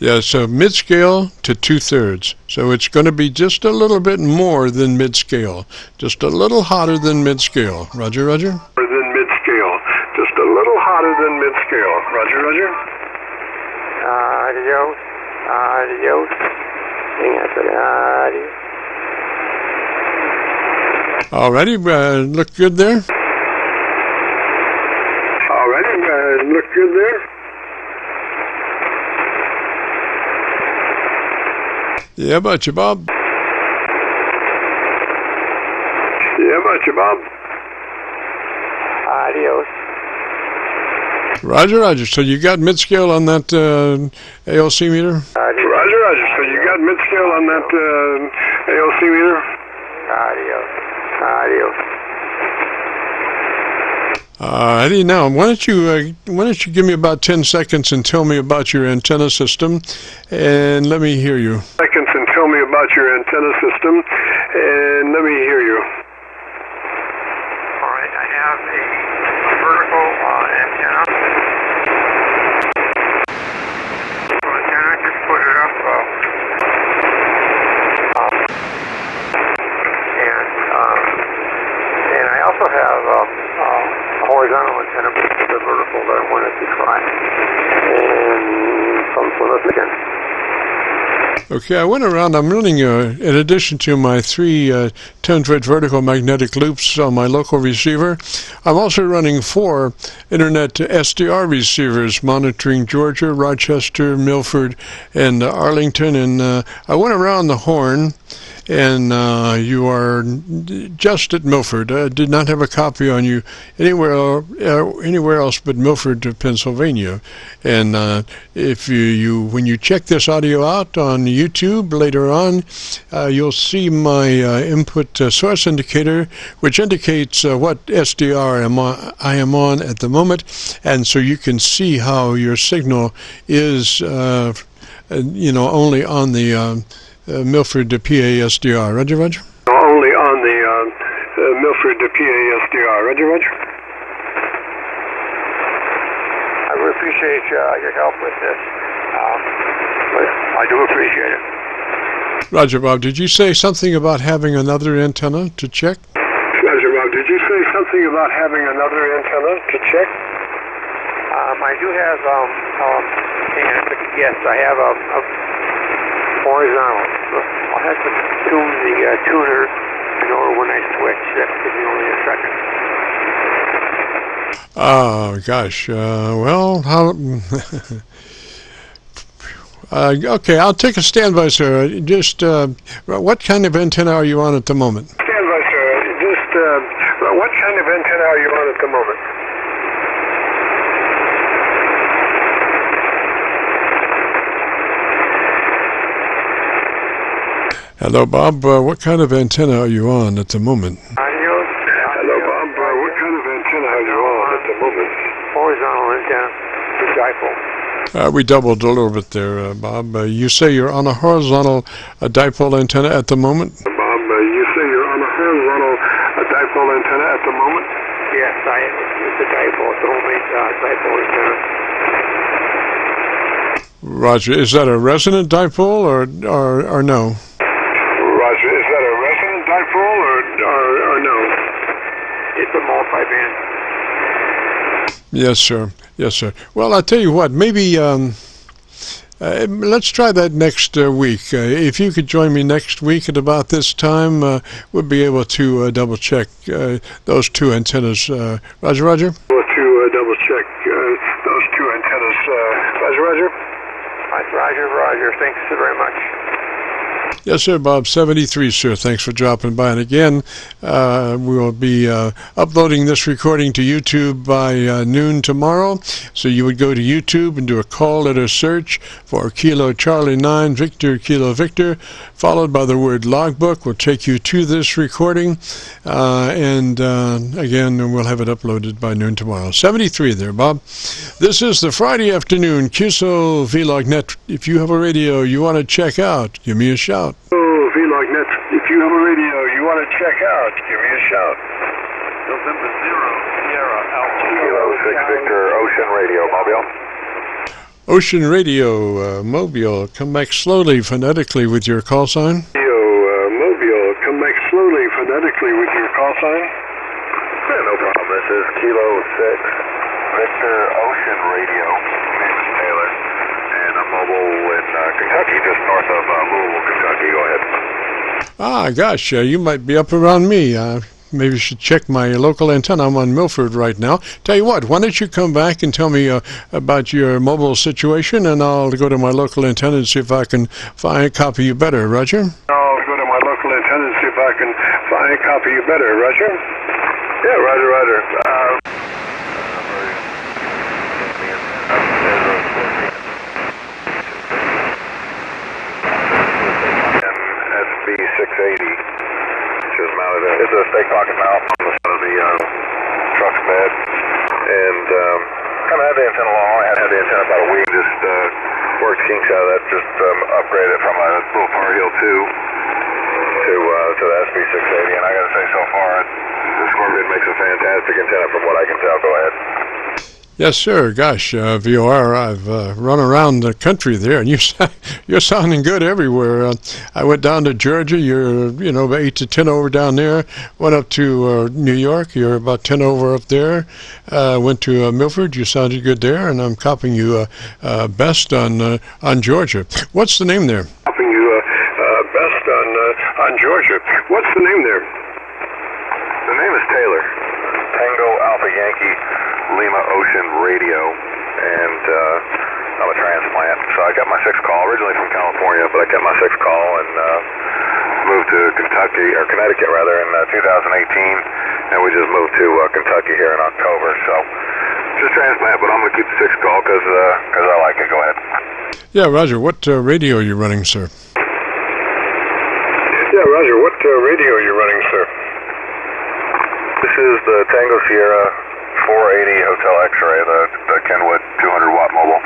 Yeah, so mid-scale to 2/3. So it's going to be just a little bit more than mid-scale. Just a little hotter than mid-scale. Roger, Roger? More than mid-scale. Just a little hotter than mid-scale. Roger, Roger? Adios. Hang on a second. Adios. Alrighty, look good there? Look good there? Yeah, about you, Bob. Adios. Roger, Roger. So you got mid-scale on that ALC meter? Roger. So you got mid-scale on that ALC meter? Adios. Eddie, now, why don't you give me about 10 seconds and tell me about your antenna system, and let me hear you. All right, I have a vertical antenna. Just put it up. And I also have a horizontal antenna, but the vertical that I wanted to try. And from Plymouth again. Okay, I went around. I'm running, in addition to my 3 10-foot vertical magnetic loops on my local receiver, I'm also running 4 Internet SDR receivers monitoring Georgia, Rochester, Milford, and Arlington. And I went around the horn, and you are just at Milford. I did not have a copy on you anywhere else but Milford, Pennsylvania. And if when you check this audio out on YouTube later on, you'll see my input source indicator, which indicates what SDR I am on at the moment, and so you can see how your signal is, only on the Milford PA SDR. Roger, Roger? Only on the Milford PA SDR. Roger, Roger? I really appreciate your help with this. I do appreciate it. Roger, Bob. Did you say something about having another antenna to check? Roger, Bob. Did you say something about having another antenna to check? I do have, yes, I have a horizontal. I'll have to tune the tuner in order when I switch. That will give me only a second. Oh, gosh. Well, how... okay, I'll take a standby, sir. Just, what kind of antenna are you on at the moment? Standby, sir. Just, what kind of antenna are you on at the moment? Hello, Bob. What kind of antenna are you on at the moment? Hello, Bob. What kind of antenna are you on at the moment? Horizontal antenna, dipole. We doubled a little bit there, Bob. You say you're on a horizontal dipole antenna at the moment? Bob, you say you're on a horizontal dipole antenna at the moment? Yes, it's a dipole. It's a homemade dipole antenna. Roger. Is that a resonant dipole or no? Roger. Is that a resonant dipole or no? It's a multi-band. Yes, sir. Yes, sir. Well, I'll tell you what. Maybe let's try that next week. If you could join me next week at about this time, we'll be able to double-check those 2 antennas. Roger, Roger? To double-check check those two antennas. Roger, roger. Roger, roger. Thanks very much. Yes, sir, Bob. 73, sir. Thanks for dropping by. And again, we will be uploading this recording to YouTube by noon tomorrow. So you would go to YouTube and do a call letter search for Kilo Charlie 9 Victor Kilo Victor, followed by the word logbook. Will take you to this recording. And again, we'll have it uploaded by noon tomorrow. 73 there, Bob. This is the Friday afternoon Qso-Vlog net. If you have a radio you want to check out, give me a shout. Vlog net. If you have a radio you want to check out, give me a shout. November 0 Sierra Alpha Kilo 6 Victor Ocean Radio Mobile. Ocean Radio Mobile, come back slowly phonetically with your call sign. Mobile, come back slowly phonetically with your call sign. Yeah, no problem. This is Kilo 6 Victor Ocean Radio. My name is Taylor, and I'm mobile in Kentucky, just north of Louisville, Kentucky. Go ahead. Ah, gosh, you might be up around me. Maybe you should check my local antenna. I'm on Milford right now. Tell you what, why don't you come back and tell me about your mobile situation, and I'll go to my local antenna and see if I can copy you better, Roger? I'll go to my local antenna and see if I can copy you better, Roger? Yeah, roger, roger. SB680. Just mounted it. It's a stake pocket mount on the side of the truck's bed, and kind of had the antenna long. I had the antenna about a week. Just worked kinks out of that. Just upgraded it from a little Far Hill 2 to the SB680, and I got to say, so far, the Scorpion makes a fantastic antenna from what I can tell. Go ahead. Yes, sir. Gosh, VOR, I've run around the country there, and you're sounding good everywhere. I went down to Georgia. You're, 8 to 10 over down there. Went up to New York. You're about 10 over up there. Went to Milford. You sounded good there, and I'm copying you best on Georgia. What's the name there? Copying you best on Georgia. What's the name there? The name is Taylor. Tango Alpha Yankee Lima Ocean Radio, and I'm a transplant, so I got my 6th call, originally from California, but I kept my 6th call and moved to Connecticut rather, in 2018, and we just moved to Kentucky here in October, so just transplant, but I'm going to keep the 6th call because I like it. Go ahead. Yeah, Roger, what radio are you running, sir? Yeah, Roger, what radio are you running, sir? This is the Tango Sierra 480 Hotel X-Ray, the Kenwood 200-watt mobile.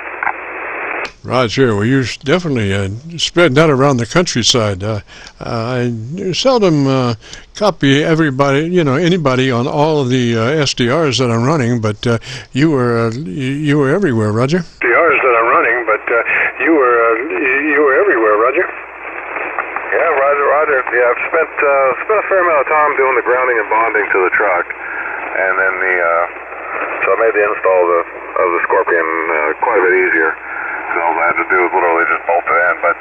Roger, well, you're definitely spreading out around the countryside. I seldom copy everybody, anybody on all of the SDRs that I'm running, but you were everywhere, Roger. SDRs that I'm running, but you were everywhere, Roger. Yeah, Roger. Yeah, I've spent a fair amount of time doing the grounding and bonding to the truck, and then so I made the install of the Scorpion quite a bit easier. So all I had to do was literally just bolt it in. But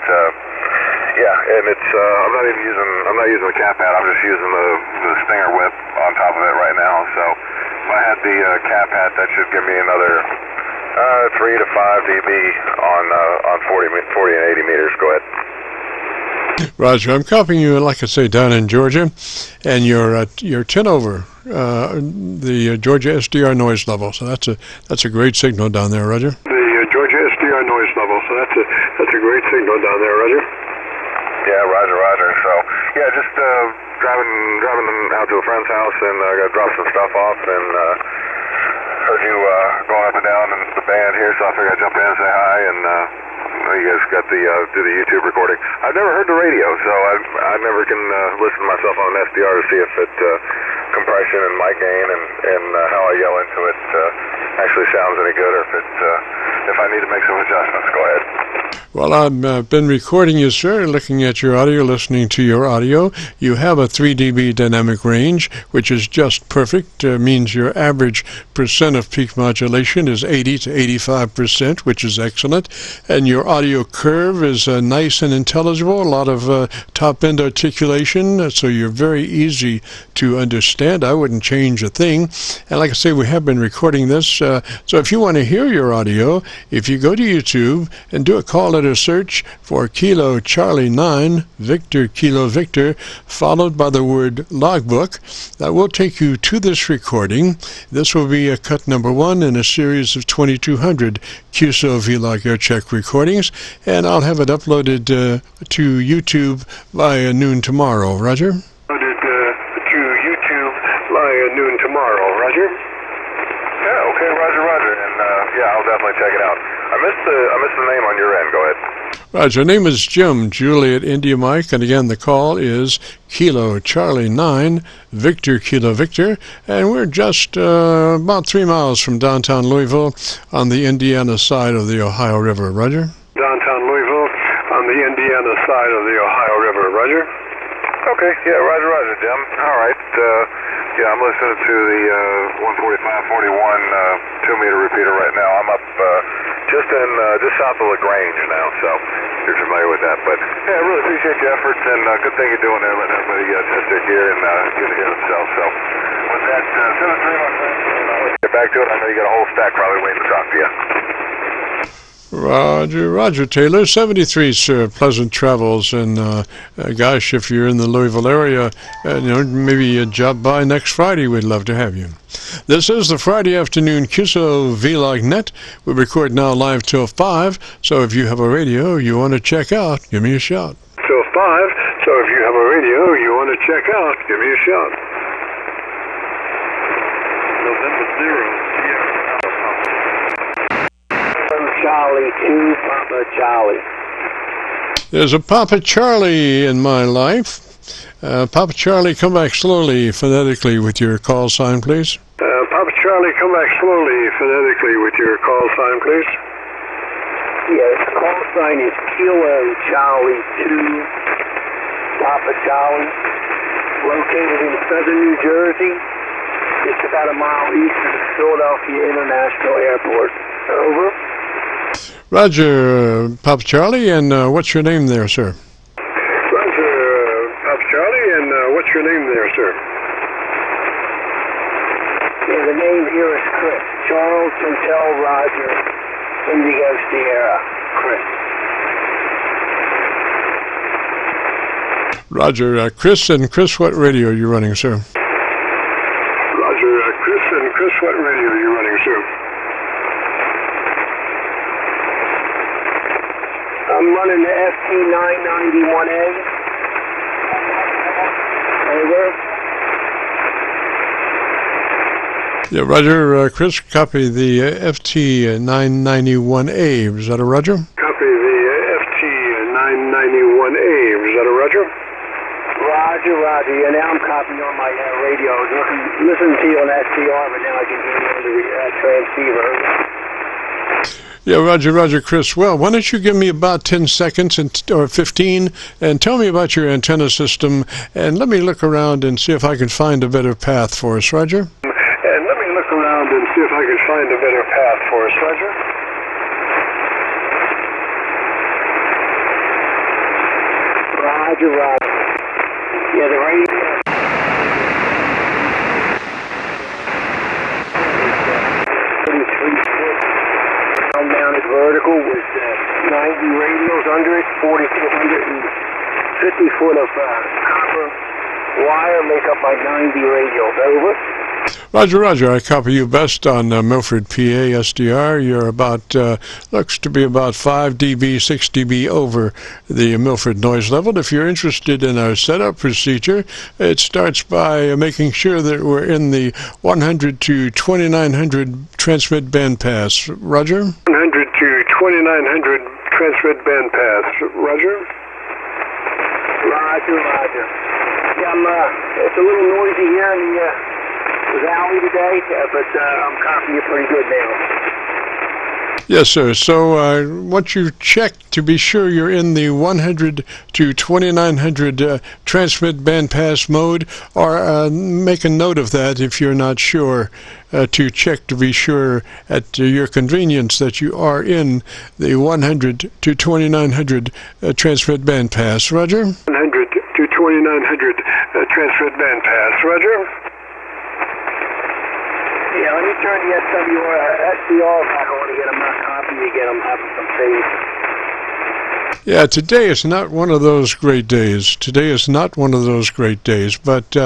yeah, and it's I'm not using the cap hat. I'm just using the Stinger whip on top of it right now. So if I had the cap hat, that should give me another 3 to 5 dB on 40 and 80 meters. Go ahead. Roger, I'm copying you, like I say, down in Georgia, and you're 10 over the Georgia SDR noise level. So that's a great signal down there, Roger. The Georgia SDR noise level. So that's a great signal down there, Roger. Yeah, Roger. So yeah, just driving out to a friend's house, and I got to drop some stuff off, and heard you going up and down in the band here, so I figured I'd jump in and say hi, and you guys got do the YouTube recording. I've never heard the radio, so I never can listen to myself on an SDR to see if it compression and mic gain and how I yell into it actually sounds any good, or if it if I need to make some adjustments, go ahead. Well, I've been recording you, sir, looking at your audio, listening to your audio. You have a 3 dB dynamic range, which is just perfect. Means your average percent of peak modulation is 80 to 85%, which is excellent. And your audio curve is nice and intelligible, a lot of top-end articulation, so you're very easy to understand. I wouldn't change a thing. And like I say, we have been recording this, so if you want to hear your audio, if you go to YouTube and do a call letter search for Kilo Charlie 9 Victor Kilo Victor, followed by the word logbook, that will take you to this recording. This will be a cut number 1 in a series of 2200 Qso-Vlog Aircheck recordings, and I'll have it uploaded to YouTube by noon tomorrow. Roger? Uploaded to YouTube by noon tomorrow. Roger? Yeah, okay, Roger. And yeah, I'll definitely check it out. I missed the name on your end. Go ahead. Roger, name is Jim, Juliet India Mike, and again the call is Kilo Charlie 9 Victor Kilo Victor, and we're just about 3 miles from downtown Louisville on the Indiana side of the Ohio River. Roger? Downtown Louisville on the Indiana side of the Ohio River. Roger? Okay, yeah, Roger, Jim. All right. Yeah, I'm listening to the 145-41 2-meter repeater right now. I'm up just south of LaGrange now, so you're familiar with that. But yeah, I really appreciate the efforts, and good thing you're doing there, letting everybody test their gear and get to hear themselves. So with that, I'll get back to it. I know you got a whole stack probably waiting to drop to you. Roger Taylor, 73, sir. Pleasant travels, and gosh, if you're in the Louisville area, maybe drop by next Friday. We'd love to have you. This is the Friday afternoon Qso-Vlog net. We record now live till 5, so if you have a radio you want to check out, give me a shout. Till 5, so if you have a radio you want to check out, give me a shout. November 0. Charlie 2, Papa Charlie. There's a Papa Charlie in my life. Papa Charlie, come back slowly, phonetically, with your call sign, please. Papa Charlie, come back slowly, phonetically, with your call sign, please. Yes, call sign is Kilo Charlie 2, Papa Charlie, located in southern New Jersey. It's about a mile east of the Philadelphia International Airport. Over. Roger, Papa Charlie, and what's your name there, sir? Roger, Papa Charlie, and what's your name there, sir? Yeah, the name here is Chris. Charles Hotel Roger, Indigo Sierra, Chris. Roger, Chris, and Chris, what radio are you running, sir? Roger, Chris, and Chris, what radio are you running, sir? I'm running the FT991A. Over. Yeah, Roger, Chris, copy the FT991A. Is that a Roger? Copy the FT991A. Is that a Roger? Roger. Yeah, now I'm copying on my radio. I was listening to you on SDR, but now I can hear you on the transceiver. Yeah, Roger, Chris. Well, why don't you give me about 10 seconds or 15 and tell me about your antenna system, and let me look around and see if I can find a better path for us, Roger? And let me look around and see if I can find a better path for us, Roger? Roger. Yeah, the radio. Mounted vertical with 90 radios under it, 4,250 foot of copper wire make up my 90 radios. Over. Roger, I copy you best on Milford, PA, SDR. You're about, looks to be about 5 dB, 6 dB over the Milford noise level. If you're interested in our setup procedure, it starts by making sure that we're in the 100 to 2900 transmit bandpass. Roger? 100 to 2900 transmit bandpass. Roger? Roger. Yeah, it's a little noisy here in the valley today, but I'm copying you pretty good now. Yes, sir. So once you check to be sure you're in the 100 to 2900 transmit bandpass mode, or make a note of that if you're not sure, to check to be sure at your convenience that you are in the 100 to 2900 transmit bandpass. Roger? 100 to 2900 transmit bandpass. Roger? Yeah, let me turn the SDR back on to get them not copy to get them having some phase. Yeah, today is not one of those great days. Today is not one of those great days. But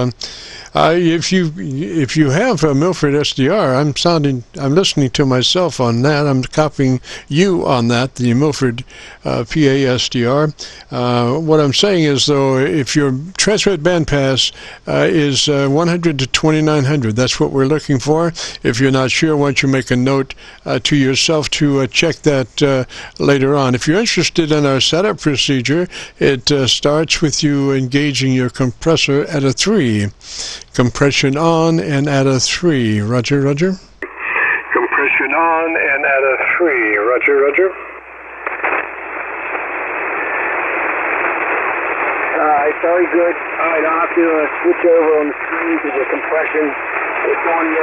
if you have a Milford SDR, I'm listening to myself on that. I'm copying you on that, the Milford PA SDR. What I'm saying is, though, if your transmit bandpass is 100 to 2900, that's what we're looking for. If you're not sure, why don't you make a note to yourself to check that later on. If you're interested in our setup procedure, it starts with you engaging your compressor at a 3. Compression on and at a 3. Roger, roger. Compression on and at a 3. Roger, roger. Alright, very good. Alright, I'll have to switch over on the screen to the compression. It's on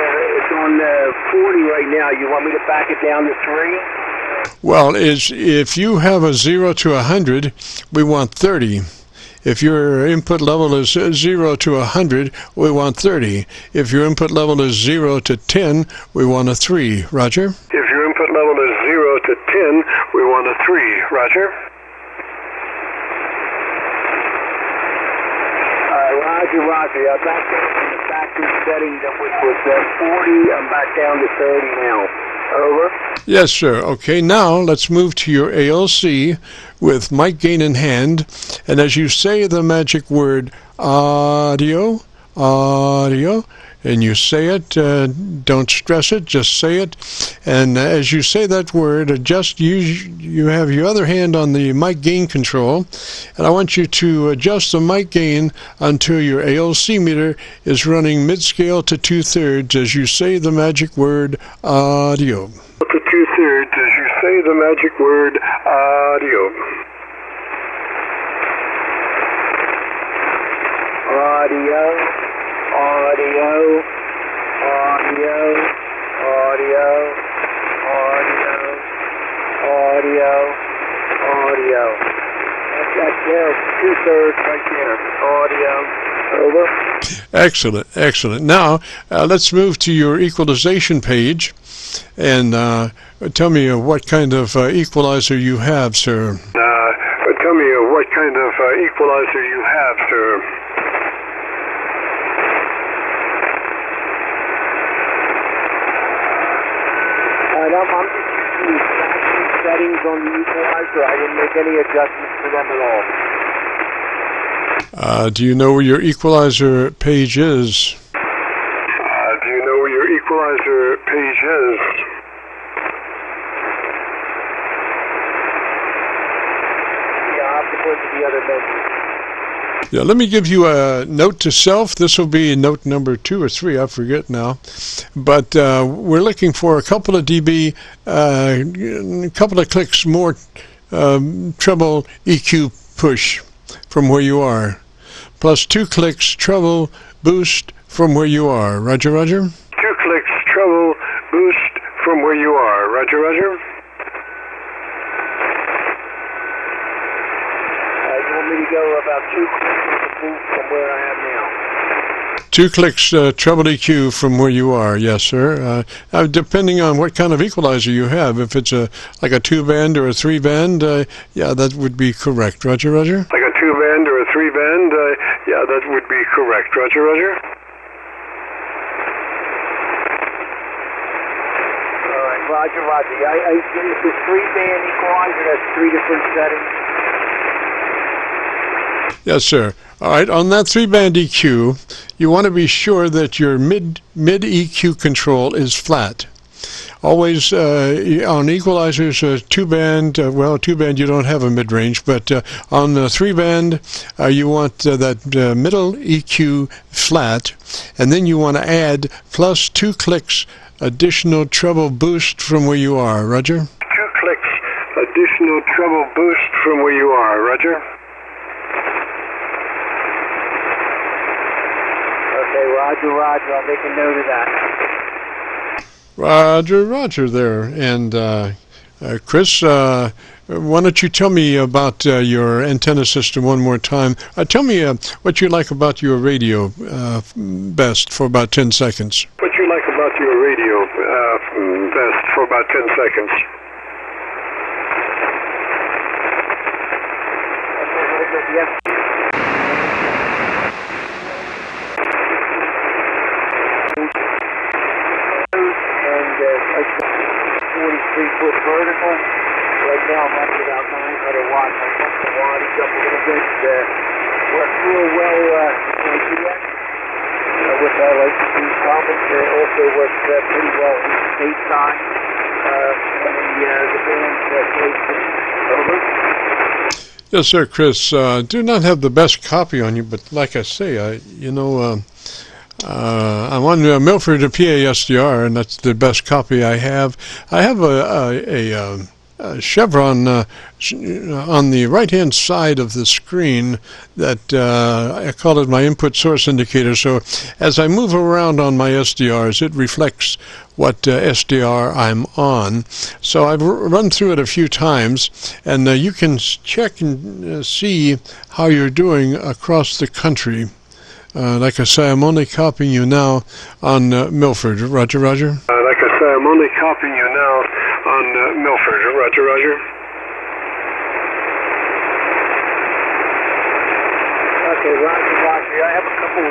40 right now. You want me to back it down to 3? Well, if you have a 0 to 100, we want 30. If your input level is 0 to 100, we want 30. If your input level is 0 to 10, we want a 3. Roger? If your input level is 0 to 10, we want a 3. Roger? Roger, roger. I'm back down to the factory setting, which was 40. I'm back down to 30 now. Over. Yes, sir. Okay, now let's move to your ALC with mic gain in hand. And as you say the magic word audio, audio, and you say it, don't stress it, just say it. And as you say that word, you have your other hand on the mic gain control, and I want you to adjust the mic gain until your ALC meter is running mid-scale to 2/3 as you say the magic word audio. To 2/3 as you say the magic word audio. Audio. Audio, audio, audio, audio, audio, audio. That's there, 2/3 right there. Audio. Over. Excellent, excellent. Now, let's move to your equalization page, and tell me what kind of equalizer you have, sir. Tell me what kind of equalizer you have, sir. I'm just using the factory settings on the equalizer. I didn't make any adjustments to them at all. Do you know where your equalizer page is? Do you know where your equalizer page is? Yeah, I'll have to go to the other menu. Yeah, let me give you a note to self. This will be note number 2 or 3, I forget now. But we're looking for a couple of dB, a couple of clicks more treble EQ push from where you are, plus 2 clicks treble boost from where you are. Roger, roger? 2 clicks treble boost from where you are. Roger, roger? You want me to go about 2 clicks from where I am now? 2 clicks treble EQ from where you are, yes, sir. Depending on what kind of equalizer you have, if it's like a 2-band or a 3-band, yeah, that would be correct. Roger, roger? Like a 2-band or a 3-band, yeah, that would be correct. Roger, roger? All right, roger, roger. It's a 3-band equalizer. That's 3 different settings. Yes, sir. All right, on that 3-band EQ, you want to be sure that your mid EQ control is flat. Always on equalizers, 2-band, well, 2-band you don't have a mid-range, but on the 3-band you want that middle EQ flat, and then you want to add plus 2 clicks additional treble boost from where you are. Roger? additional treble boost from where you are, roger. Okay, roger, roger. I'll make a note of that. Roger, roger there. And Chris, why don't you tell me about your antenna system one more time? Tell me what you like about your radio best for about 10 seconds. What you like about your radio best for about 10 seconds. Yes. And 43-foot vertical. Right now I'm running about 900 watts. I pump the wattage up a little bit. Works real well with our licensing comments. It also works pretty well stateside. The band station. Over. Yes, sir, Chris. Do not have the best copy on you, but like I say, I'm on Milford PASDR, and that's the best copy I have. I have a chevron on the right-hand side of the screen that I call it my input source indicator. So as I move around on my SDRs, it reflects what SDR I'm on. So I've run through it a few times, and you can check and see how you're doing across the country. Like I say, I'm only copying you now on Milford. Roger, roger. Like I say, I'm only copying you now on Milford. Roger, roger. Okay, roger, roger. I have a couple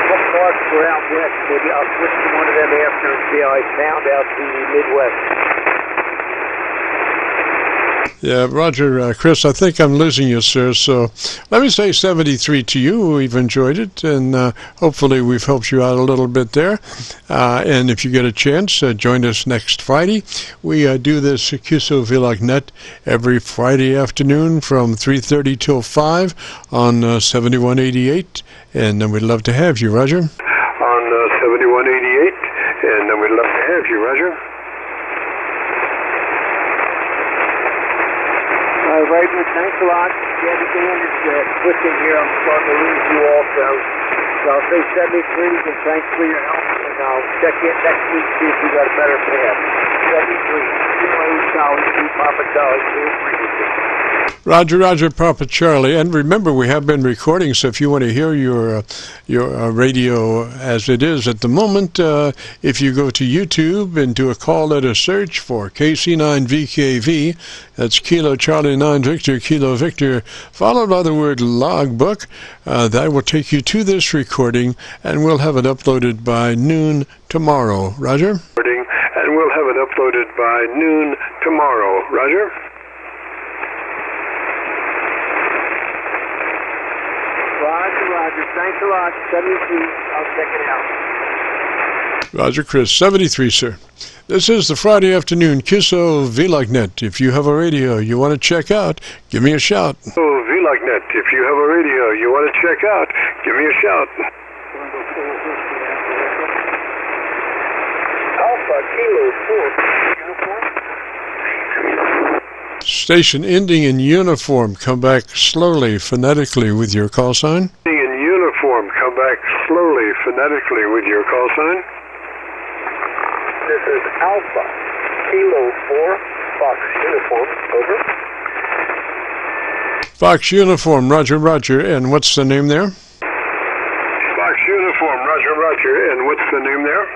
couple marks for out west. Maybe I'll switch to one of them after and see how I sound out the Midwest. Yeah, Roger, Chris, I think I'm losing you, sir. So let me say 73 to you. We've enjoyed it, and hopefully we've helped you out a little bit there. And if you get a chance, join us next Friday. We do this Qso-Vlog net every Friday afternoon from 3:30 till 5 on 7188, and we'd love to have you, Roger. On 7188, and we'd love to have you, Roger. Right, thanks a lot. Yeah, the band is switching here. I'm starting to lose you also. So I'll say 73, and thanks for your help. And I'll check in next week, see if we got a better path. 73, Charlie, Papa Charlie, 232. Roger, roger, Papa Charlie. And remember, we have been recording, so if you want to hear your radio as it is at the moment, if you go to YouTube and do a call letter search for KC9VKV, that's Kilo Charlie 9 Victor, Kilo Victor, followed by the word logbook, that will take you to this recording, and we'll have it uploaded by noon tomorrow. Roger? And we'll have it uploaded by noon tomorrow. Roger? Roger, thanks a lot. 73, I'll check it out. Roger, Chris, 73, sir. This is the Friday afternoon Qso-Vlog net. If you have a radio you want to check out, give me a shout. Qso-Vlog net. If you have a radio you want to check out, give me a shout. Alpha Kilo 4. Station ending in uniform. Come back slowly, phonetically with your call sign. In uniform. Come back slowly, phonetically with your call sign. This is Alpha Kilo 4, Fox Uniform. Over. Fox Uniform, roger, roger. And what's the name there? Fox Uniform, roger, roger. And what's the name there?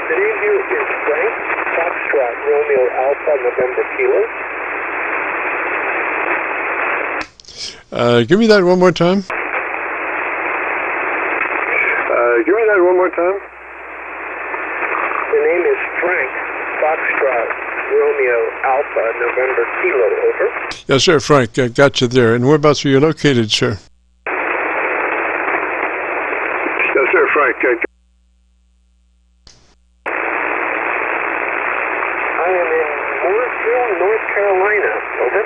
The name here is Frank Foxtrot Romeo Alpha November Kilo. Give me that one more time. Give me that one more time. The name is Frank Foxtrot Romeo Alpha November Kilo. Over. Yes, sir, Frank. I got you there. And whereabouts are you located, sir? Yes, sir, Frank. North Carolina. Over.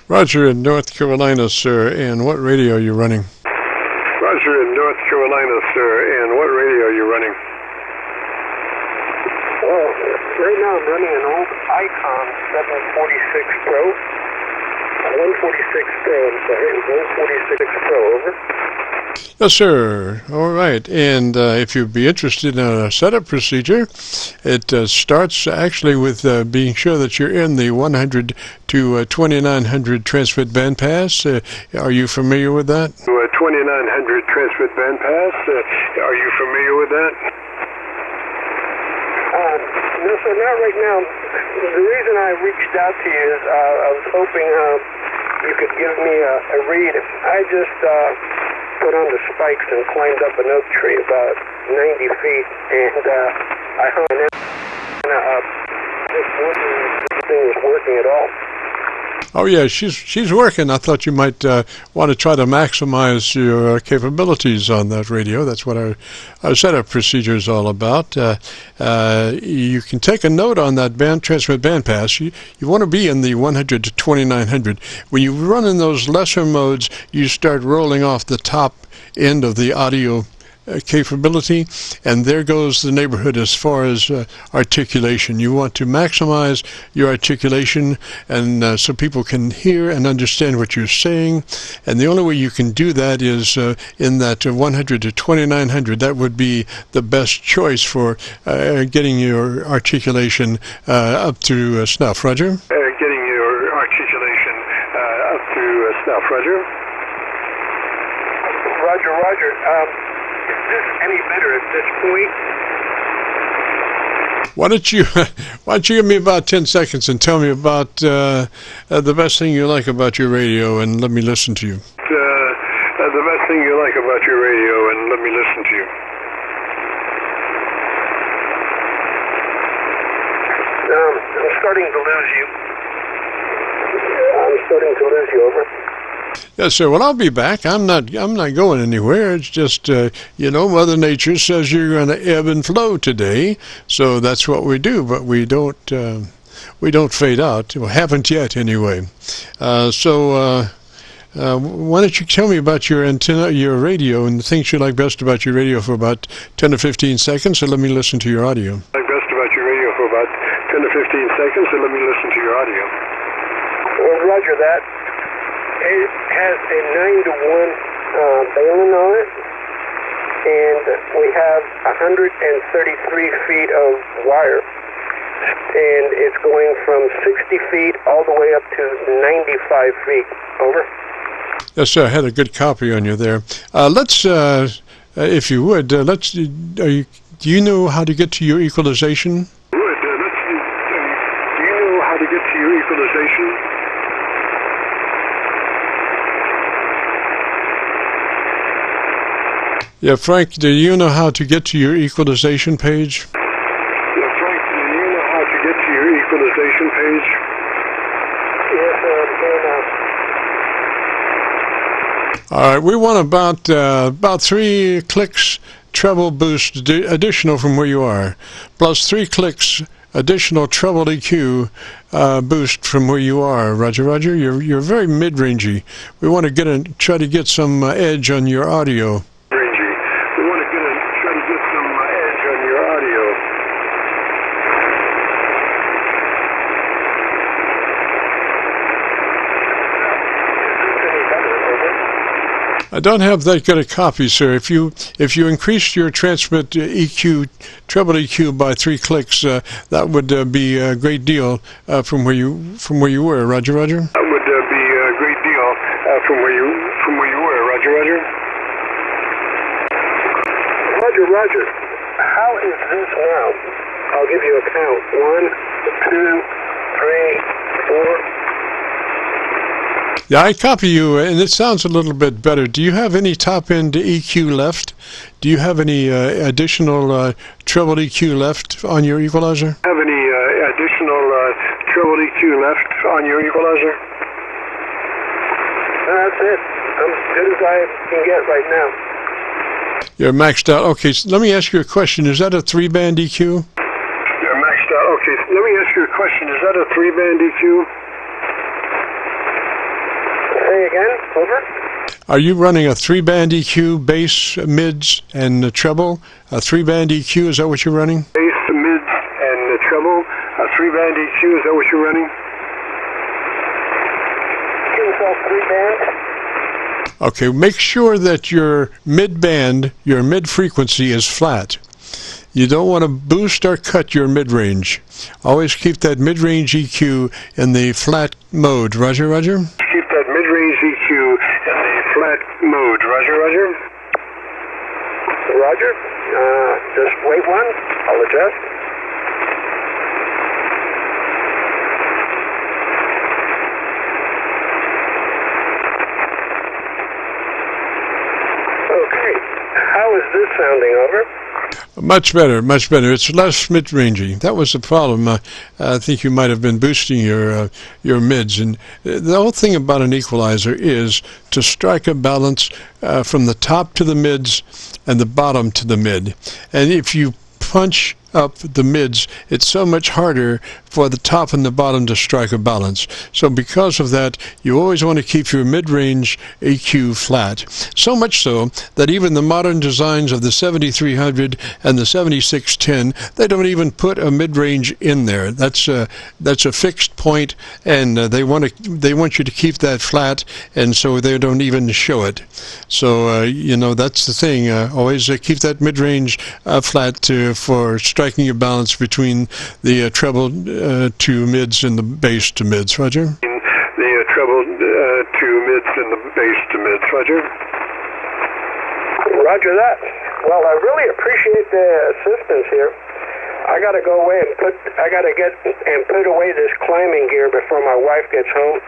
Roger, in North Carolina, sir. And what radio are you running? Roger, in North Carolina, sir. And what radio are you running? Right now I'm running an old Icon 746 Pro. 146 Pro, I'm sorry. 146 Pro, over. Yes, sir. All right. And if you'd be interested in a setup procedure, it starts actually with being sure that you're in the 100 to 2900 transmit bandpass. Are you familiar with that? 2900 transmit bandpass. Are you familiar with that? No, sir, not right now. The reason I reached out to you is I was hoping you could give me a read. I just put on the spikes and climbed up an oak tree about 90 feet, and I hung in just wondering if this thing was working at all. Oh, yeah, she's working. I thought you might want to try to maximize your capabilities on that radio. That's what our setup procedure is all about. You can take a note on that transmit bandpass. You want to be in the 100 to 2900. When you run in those lesser modes, you start rolling off the top end of the audio capability, and there goes the neighborhood as far as articulation. You want to maximize your articulation, and so people can hear and understand what you're saying, and the only way you can do that is in that 100 to 2900. That would be the best choice for getting your articulation up to snuff. Roger? Getting your articulation up to snuff. Roger? Roger. Is this any better at this point? Why don't you give me about 10 seconds and tell me about the best thing you like about your radio, and let me listen to you. The best thing you like about your radio, and let me listen to you. I'm starting to lose you. Over. Yes, sir. Well, I'll be back. I'm not going anywhere. It's just, Mother Nature says you're going to ebb and flow today, so that's what we do. But we don't fade out. We haven't yet, anyway. So why don't you tell me about your antenna, your radio, and the things you like best about your radio for about 10 or 15 seconds, and let me listen to your audio. Like best about your radio for about 10 to 15 seconds, and let me listen to your audio. Well, roger that. It has a 9-to-1 baling on it, and we have 133 feet of wire, and it's going from 60 feet all the way up to 95 feet. Over. Yes, sir. I had a good copy on you there. Let's, if you would, do you know how to get to your equalization? Do you know how to get to your equalization? Yeah, Frank, do you know how to get to your equalization page? Yeah, Frank, do you know how to get to your equalization page? Yes, I'm All right, we want about 3 clicks treble boost additional from where you are, plus 3 clicks additional treble EQ boost from where you are. Roger. You're very mid-rangey. We want to try to get some edge on your audio. I don't have that good a copy, sir. If you increase your transmit EQ, treble EQ by 3 clicks, that would be a great deal from where you were. Roger. That would be a great deal from where you were. Roger. Roger. How is this now? I'll give you a count. 1, 2, 3, 4. Yeah, I copy you, and it sounds a little bit better. Do you have any top-end EQ left? Do you have any additional treble EQ left on your equalizer? Have any additional treble EQ left on your equalizer? That's it. I'm as good as I can get right now. You're maxed out. Okay, so let me ask you a question. Is that a 3-band EQ? You're maxed out. Okay, so let me ask you a question. Is that a 3-band EQ? Say again, over. Are you running a 3-band EQ, bass, mids, and treble? A 3-band EQ, is that what you're running? Bass, mids, and treble. 3-band EQ, is that what you're running? QSO 3-band. Okay, make sure that your mid-band, your mid-frequency is flat. You don't want to boost or cut your mid-range. Always keep that mid-range EQ in the flat mode. Roger, roger? Keep that mid-range EQ in the flat mode. Roger, roger? Roger. Just wait one. I'll adjust. Okay. How is this sounding? Over? Much better, much better. It's less mid-rangey. That was the problem. I think you might have been boosting your mids. And the whole thing about an equalizer is to strike a balance from the top to the mids and the bottom to the mid. And if you punch up the mids, it's so much harder for the top and the bottom to strike a balance. So because of that, you always want to keep your mid-range EQ flat. So much so that even the modern designs of the 7300 and the 7610, they don't even put a mid-range in there. That's a fixed point, and they want you to keep that flat, and so they don't even show it. So you know, that's the thing. Always keep that mid-range flat for striking a balance between the treble to mids and the bass to mids. Roger? The treble to mids and the bass to mids. Roger? Roger that. Well, I really appreciate the assistance here. I got to go away and put away this climbing gear before my wife gets home.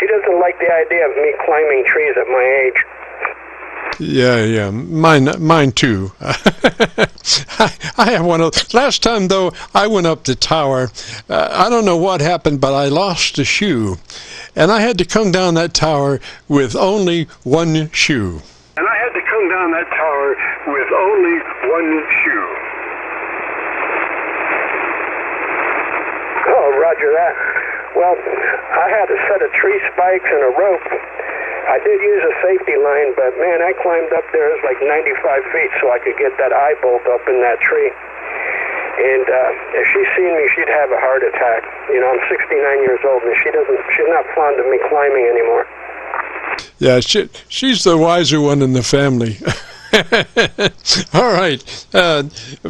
She doesn't like the idea of me climbing trees at my age. Yeah, mine too. I have one of. Last time though, I went up the tower. I don't know what happened, but I lost a shoe, and I had to come down that tower with only one shoe. And I had to come down that tower with only one shoe. Oh, roger that. Well, I had a set of tree spikes and a rope. I did use a safety line, but man, I climbed up there. It was like 95 feet so I could get that eye bolt up in that tree. And if she's seen me, she'd have a heart attack. You know, I'm 69 years old, and she's not fond of me climbing anymore. Yeah, she's the wiser one in the family. All right.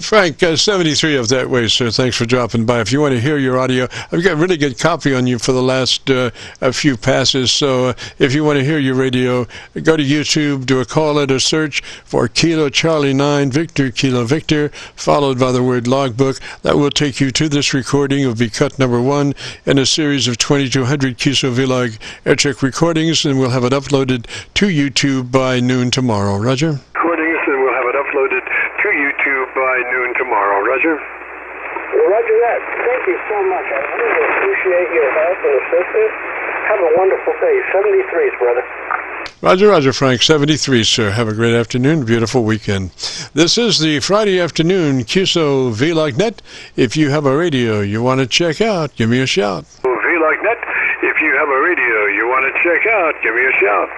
Frank, 73 of that way, sir. Thanks for dropping by. If you want to hear your audio, I've got a really good copy on you for the last a few passes. So if you want to hear your radio, go to YouTube, do a call it, a search for Kilo Charlie 9 Victor Kilo Victor, followed by the word logbook. That will take you to this recording. It will be cut number 1 in a series of 2200 Qso-Vlog Aircheck recordings, and we'll have it uploaded to YouTube by noon tomorrow. Roger? To YouTube by noon tomorrow. Roger? Roger that. Thank you so much. I really appreciate your help and assistance. Have a wonderful day. 73s, brother. Roger, Frank. 73, sir. Have a great afternoon. Beautiful weekend. This is the Friday afternoon Qso-Vlog net. If you have a radio you want to check out, give me a shout. Vlog net. If you have a radio you want to check out, give me a shout.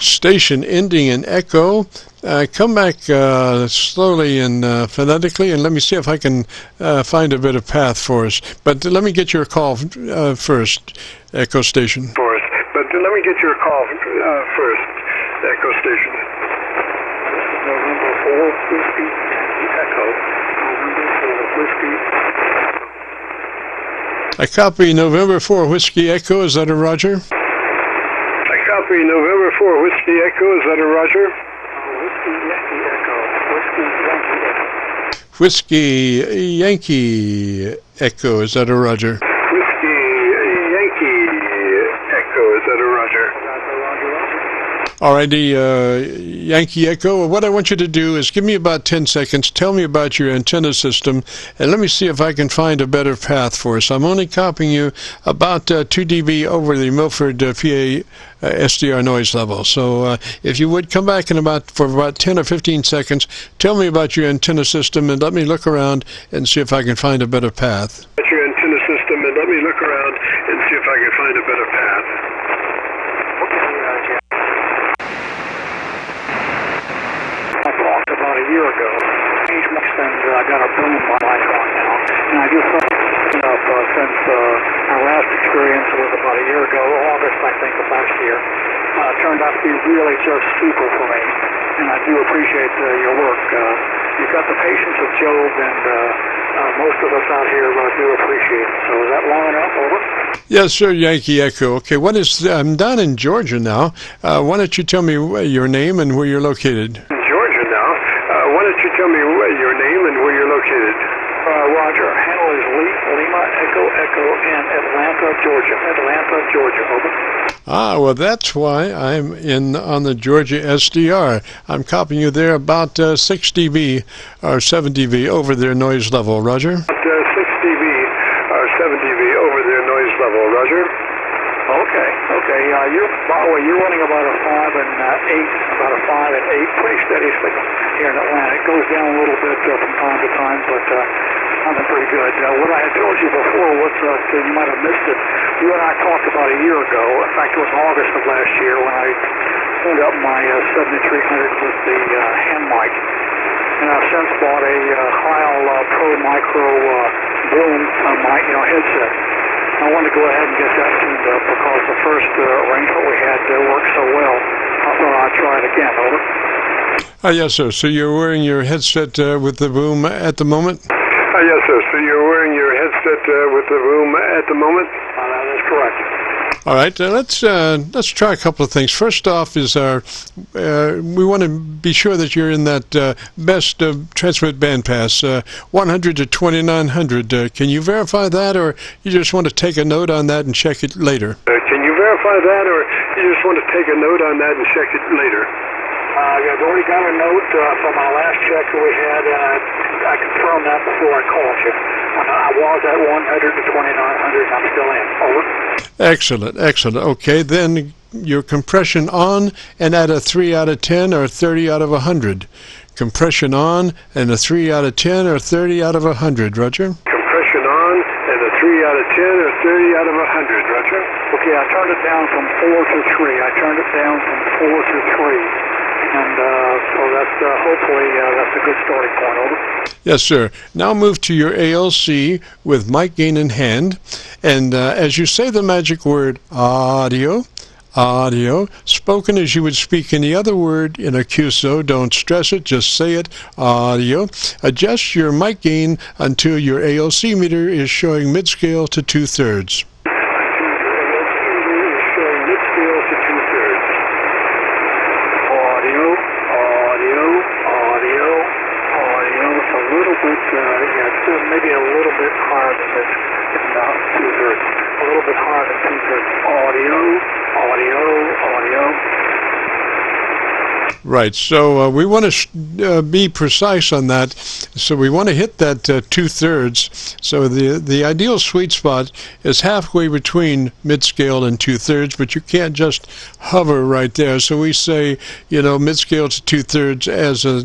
Station ending in echo. Come back slowly and phonetically, and let me see if I can find a bit of path for us. But let me get your call first, Echo Station. But let me get your call first, Echo Station. November 4 Whiskey Echo. November 4 Whiskey. I copy November 4 Whiskey Echo. Is that a Roger? Copy November 4 Whiskey Echo. Is that a Roger? Whiskey Yankee Echo. Is that a Roger? Whiskey Yankee Echo. Is that a Roger? Alrighty, Yankee Echo. What I want you to do is give me about 10 seconds. Tell me about your antenna system, and let me see if I can find a better path for us. I'm only copying you about 2 dB over the Milford PA SDR noise level. So if you would come back for about 10 or 15 seconds, tell me about your antenna system, and let me look around and see if I can find a better path. Your antenna system, and let me look around and see if I can find a better path. I lost about a experience was about a year ago, August, I think, of last year. Turned out to be really just super for me, and I do appreciate your work. You've got the patience of Job, and most of us out here do appreciate it. So is that long enough? Over? Yes, sir, Yankee Echo. Okay, I'm down in Georgia now. Why don't you tell me your name and where you're located? In Georgia now. Why don't you tell me your name and where you're located? Roger. Handle is Lima Echo Echo in Atlanta, Georgia. Atlanta, Georgia. Over. Well, that's why I'm on the Georgia SDR. I'm copying you there about 6 dB or 7 dB over their noise level. Roger. 6 dB or 7 dB over their noise level. Roger. Okay. By the way, you're running about a 5 and 8, about a 5 and 8, pretty steady signal here in Atlanta. It goes down a little bit from time to time, but sounding pretty good. What I had told you before was you might have missed it. You and I talked about a year ago. In fact, it was August of last year when I tuned up my 7300 with the hand mic. And I've since bought a Heil Pro Micro boom mic, headset. I wanted to go ahead and get that tuned up because the first arrangement we had worked so well. I thought I'd try it again. Over. Yes, sir. So you're wearing your headset with the boom at the moment? Yes, sir. So you're wearing your headset with the boom at the moment? That is correct. All right, let's try a couple of things. First off is we want to be sure that you're in that best transmit bandpass, 100 to 2900. Can you verify that, or you just want to take a note on that and check it later? Can you verify that, or you just want to take a note on that and check it later? I've already got a note from our last check that we had, and I confirmed that before I called you. I was at 100 to 2900, and I'm still in. Over. Excellent. Okay, then your compression on and at a 3 out of 10 or 30 out of 100. Compression on and a 3 out of 10 or 30 out of 100. Roger. Compression on and a 3 out of 10 or 30 out of 100. Roger. Okay, I turned it down from 4 to 3. I turned it down from 4 to 3. And so that's hopefully that's a good starting point. Over. Yes, sir. Now move to your ALC with mic gain in hand, and as you say the magic word audio, spoken as you would speak any other word in a QSO. Don't stress it, just say it, audio. Adjust your mic gain until your ALC meter is showing mid-scale to 2/3. Maybe a little bit higher than this, not 2/3. A little bit higher than 2/3. Audio. Right, so we want to be precise on that. So we want to hit that 2/3. So the ideal sweet spot is halfway between mid-scale and 2/3, but you can't just hover right there. So we say, mid-scale to 2/3 as a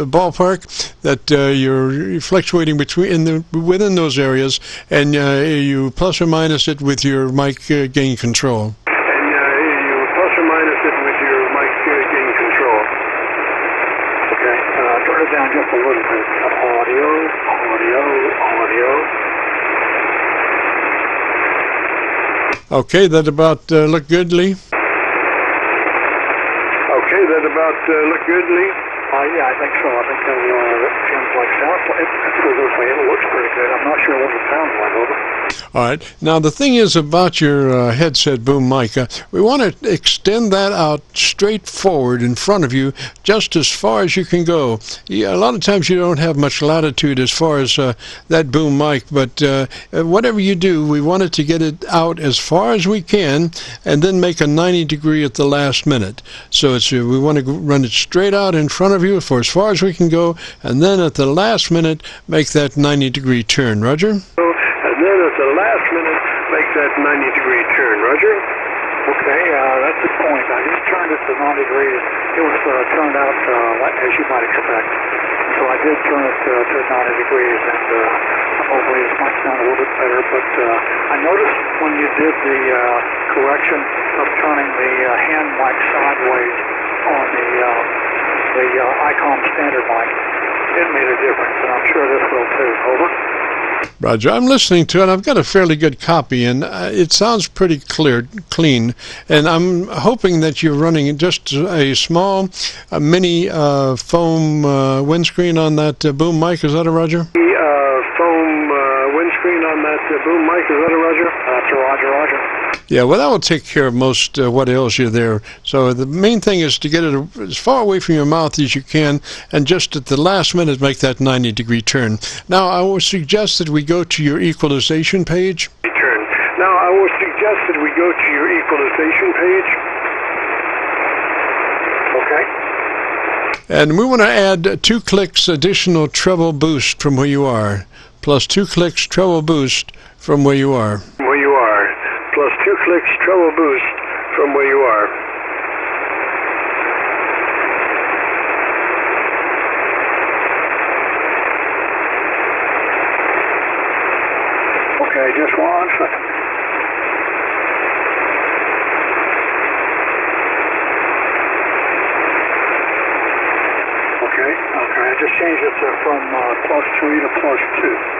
ballpark, that you're fluctuating within those areas, and you plus or minus it with your mic gain control. Down just a little bit. Audio. Okay, that about look good, Lee? Yeah, I think so. I think that seems like it looks pretty good. I'm not sure what it sounds like. Over. All right. Now, the thing is about your headset boom mic, we want to extend that out straight forward in front of you, just as far as you can go. A lot of times you don't have much latitude as far as that boom mic, but whatever you do, we wanted to get it out as far as we can and then make a 90 degree at the last minute. So we want to run it straight out in front of you for as far as we can go, and then at the last minute, make that 90 degree turn. Roger? And then at the last minute, make that 90 degree turn. Roger? Okay, that's the point. I just turned it to 90 degrees. It was turned out as you might expect. So I did turn it to 90 degrees, and hopefully this might sound a little bit better. But I noticed when you did the correction of turning the hand mic sideways on the ICOM standard mic, it made a difference, and I'm sure this will too. Over. Roger, I'm listening to it. I've got a fairly good copy, and it sounds pretty clean. And I'm hoping that you're running just a small mini foam windscreen on that boom mic. Is that a Roger? Foam windscreen on that boom mic. Is that a Roger? That's a Roger, Roger. Yeah, well, that will take care of most what ails you there. So the main thing is to get it as far away from your mouth as you can, and just at the last minute make that 90-degree turn. Now, I would suggest that we go to your equalization page. Now, I would suggest that we go to your equalization page. Okay. And we want to add 2 clicks additional treble boost from where you are, plus 2 clicks treble boost from where you are. Plus 2 clicks treble boost from where you are. Okay, just 1 second. Okay, I just changed it from +3 to +2.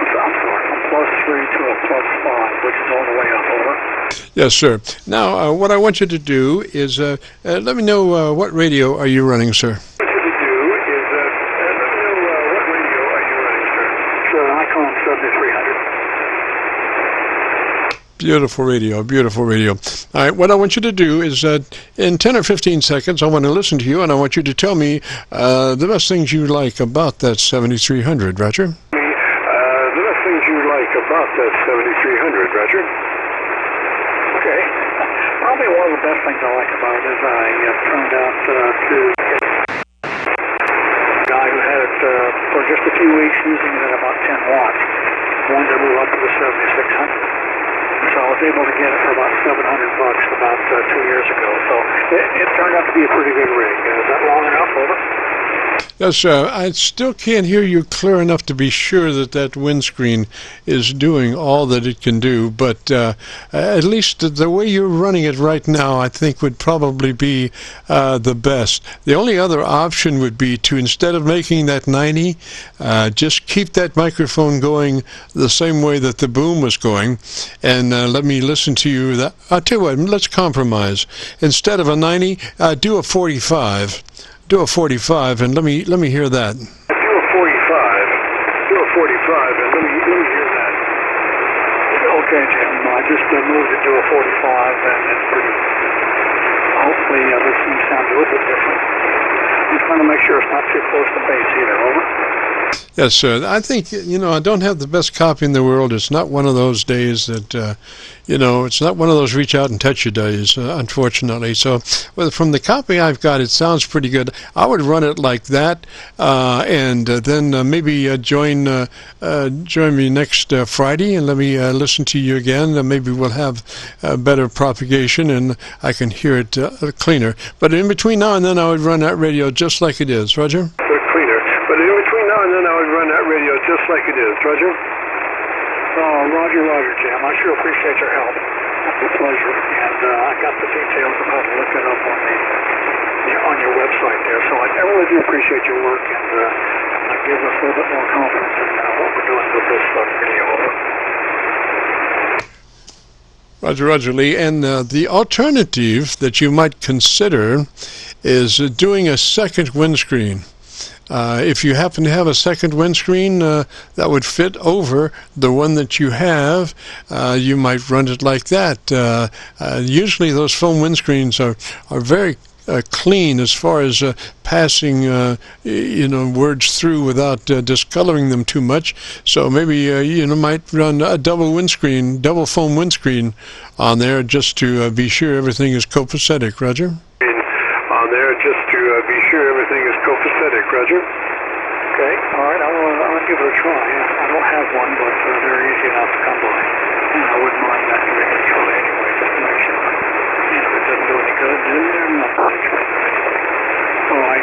I'm sorry, from +3 to a +5, which is all the way up, over. Yes, sir. Now, what I want you to do is let me know what radio are you running, sir? What you to do is let me know what radio are you running, sir? Sir, Icon 7300. Beautiful radio, beautiful radio. All right, what I want you to do is in 10 or 15 seconds, I want to listen to you, and I want you to tell me the best things you like about that 7300, Roger? About that 7300, Roger. Okay. Probably one of the best things I like about it is I turned out to a guy who had it for just a few weeks using it at about 10 watts. Wanted to move up to the 7600. So I was able to get it for about $700 about 2 years ago. So it turned out to be a pretty good rig. Is that long enough, over? Yes, sir. I still can't hear you clear enough to be sure that that windscreen is doing all that it can do, but at least the way you're running it right now, I think would probably be the best. The only other option would be to, instead of making that 90, just keep that microphone going the same way that the boom was going, and let me listen to you. I'll tell you what, let's compromise. Instead of a 90, do a 45. Do a 45, and let me hear that. Do a 45. Do a 45, and let me hear that. Okay, Jim. I just moved to do a 45, and it's pretty. Hopefully, this thing sounds a little bit different. I'm just trying to make sure it's not too close to base either. Over. Yes, sir. I think, I don't have the best copy in the world. It's not one of those days that, it's not one of those reach out and touch you days, unfortunately. So from the copy I've got, it sounds pretty good. I would run it like that, and then maybe join me next Friday and let me listen to you again. Maybe we'll have better propagation and I can hear it cleaner. But in between now and then, I would run that radio just like it is. Roger? Just like it is, Roger. Oh, Roger, Jim. I sure appreciate your help. It's a pleasure. And I got the details of how to look it up on your website there. So I really do appreciate your work, and it gives us a little bit more confidence in what we're doing with this video. Roger, Lee. And the alternative that you might consider is doing a second windscreen. If you happen to have a second windscreen that would fit over the one that you have, you might run it like that. Usually those foam windscreens are very clean as far as passing words through without discoloring them too much. So maybe you might run a double foam windscreen on there just to be sure everything is copacetic. Roger? Roger. Okay, all right, I'll give it a try. I don't have one, but they're easy enough to come by. And I wouldn't mind that giving it a try anyway, just to make sure. And if it doesn't do any good, then I'm not going to try it anyway. So I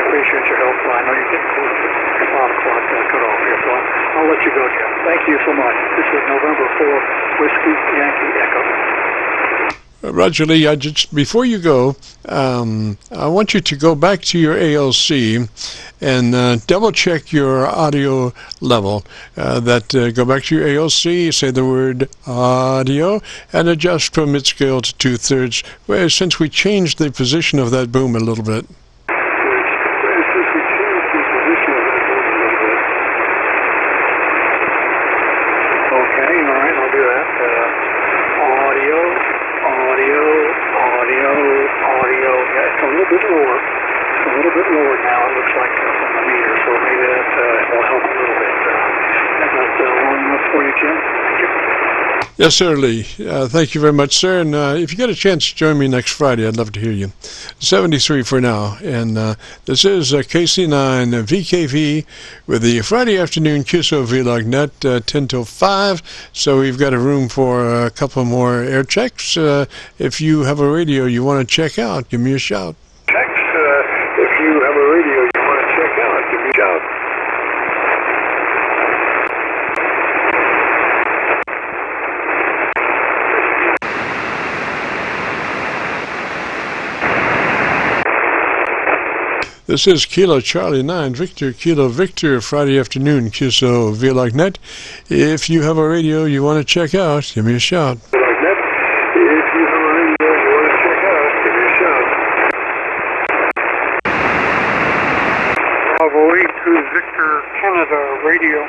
appreciate your help. I know you're getting close to 5 o'clock cutoff here, so I'll let you go, Jim. Thank you so much. This is November 4, Whiskey Yankee Echo. Roger Lee, before you go, I want you to go back to your ALC and double-check your audio level. Go back to your ALC, say the word audio, and adjust from mid-scale to 2/3, since we changed the position of that boom a little bit. Yes, sir, Lee. Thank you very much, sir. And if you get a chance to join me next Friday, I'd love to hear you. 73 for now. And this is KC9VKV with the Friday afternoon Qso-Vlog net, 10 till 5. So we've got a room for a couple more air checks. If you have a radio you want to check out, give me a shout. If you have a radio you want to check out, give me a shout. This is Kilo Charlie 9 Victor Kilo Victor Friday afternoon Qso-Vlog net. If you have a radio you want to check out, give me a shout. If you have a radio you want to check out, give me a shout. Bravo 8 to Victor Canada Radio.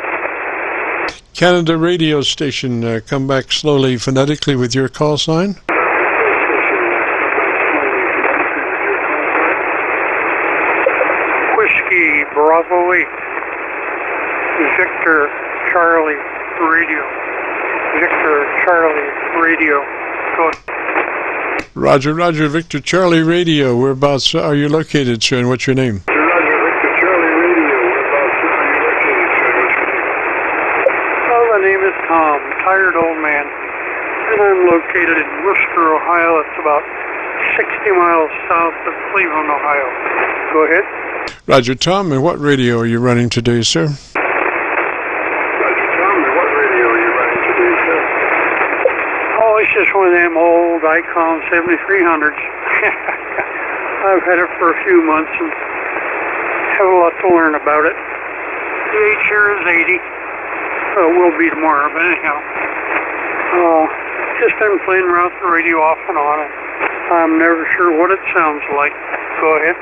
Canada radio station, come back slowly phonetically with your call sign. Whiskey Bravo 8, Victor Charlie Radio. Victor Charlie Radio. Go ahead. Roger, Roger, Victor Charlie Radio. Whereabouts are you located, sir, and what's your name? Roger, Victor Charlie Radio. Whereabouts are you located, sir? What's your name? Oh, my name is Tom, tired old man, and I'm located in Worcester, Ohio. It's about 60 miles south of Cleveland, Ohio. Go ahead. Roger, Tom, and what radio are you running today, sir? Roger, Tom, and what radio are you running today, sir? Oh, it's just one of them old Icon 7300s. I've had it for a few months and have a lot to learn about it. The age here is 80. Will be tomorrow, but anyhow. Just been playing around with the radio off and on, and I'm never sure what it sounds like. Go ahead.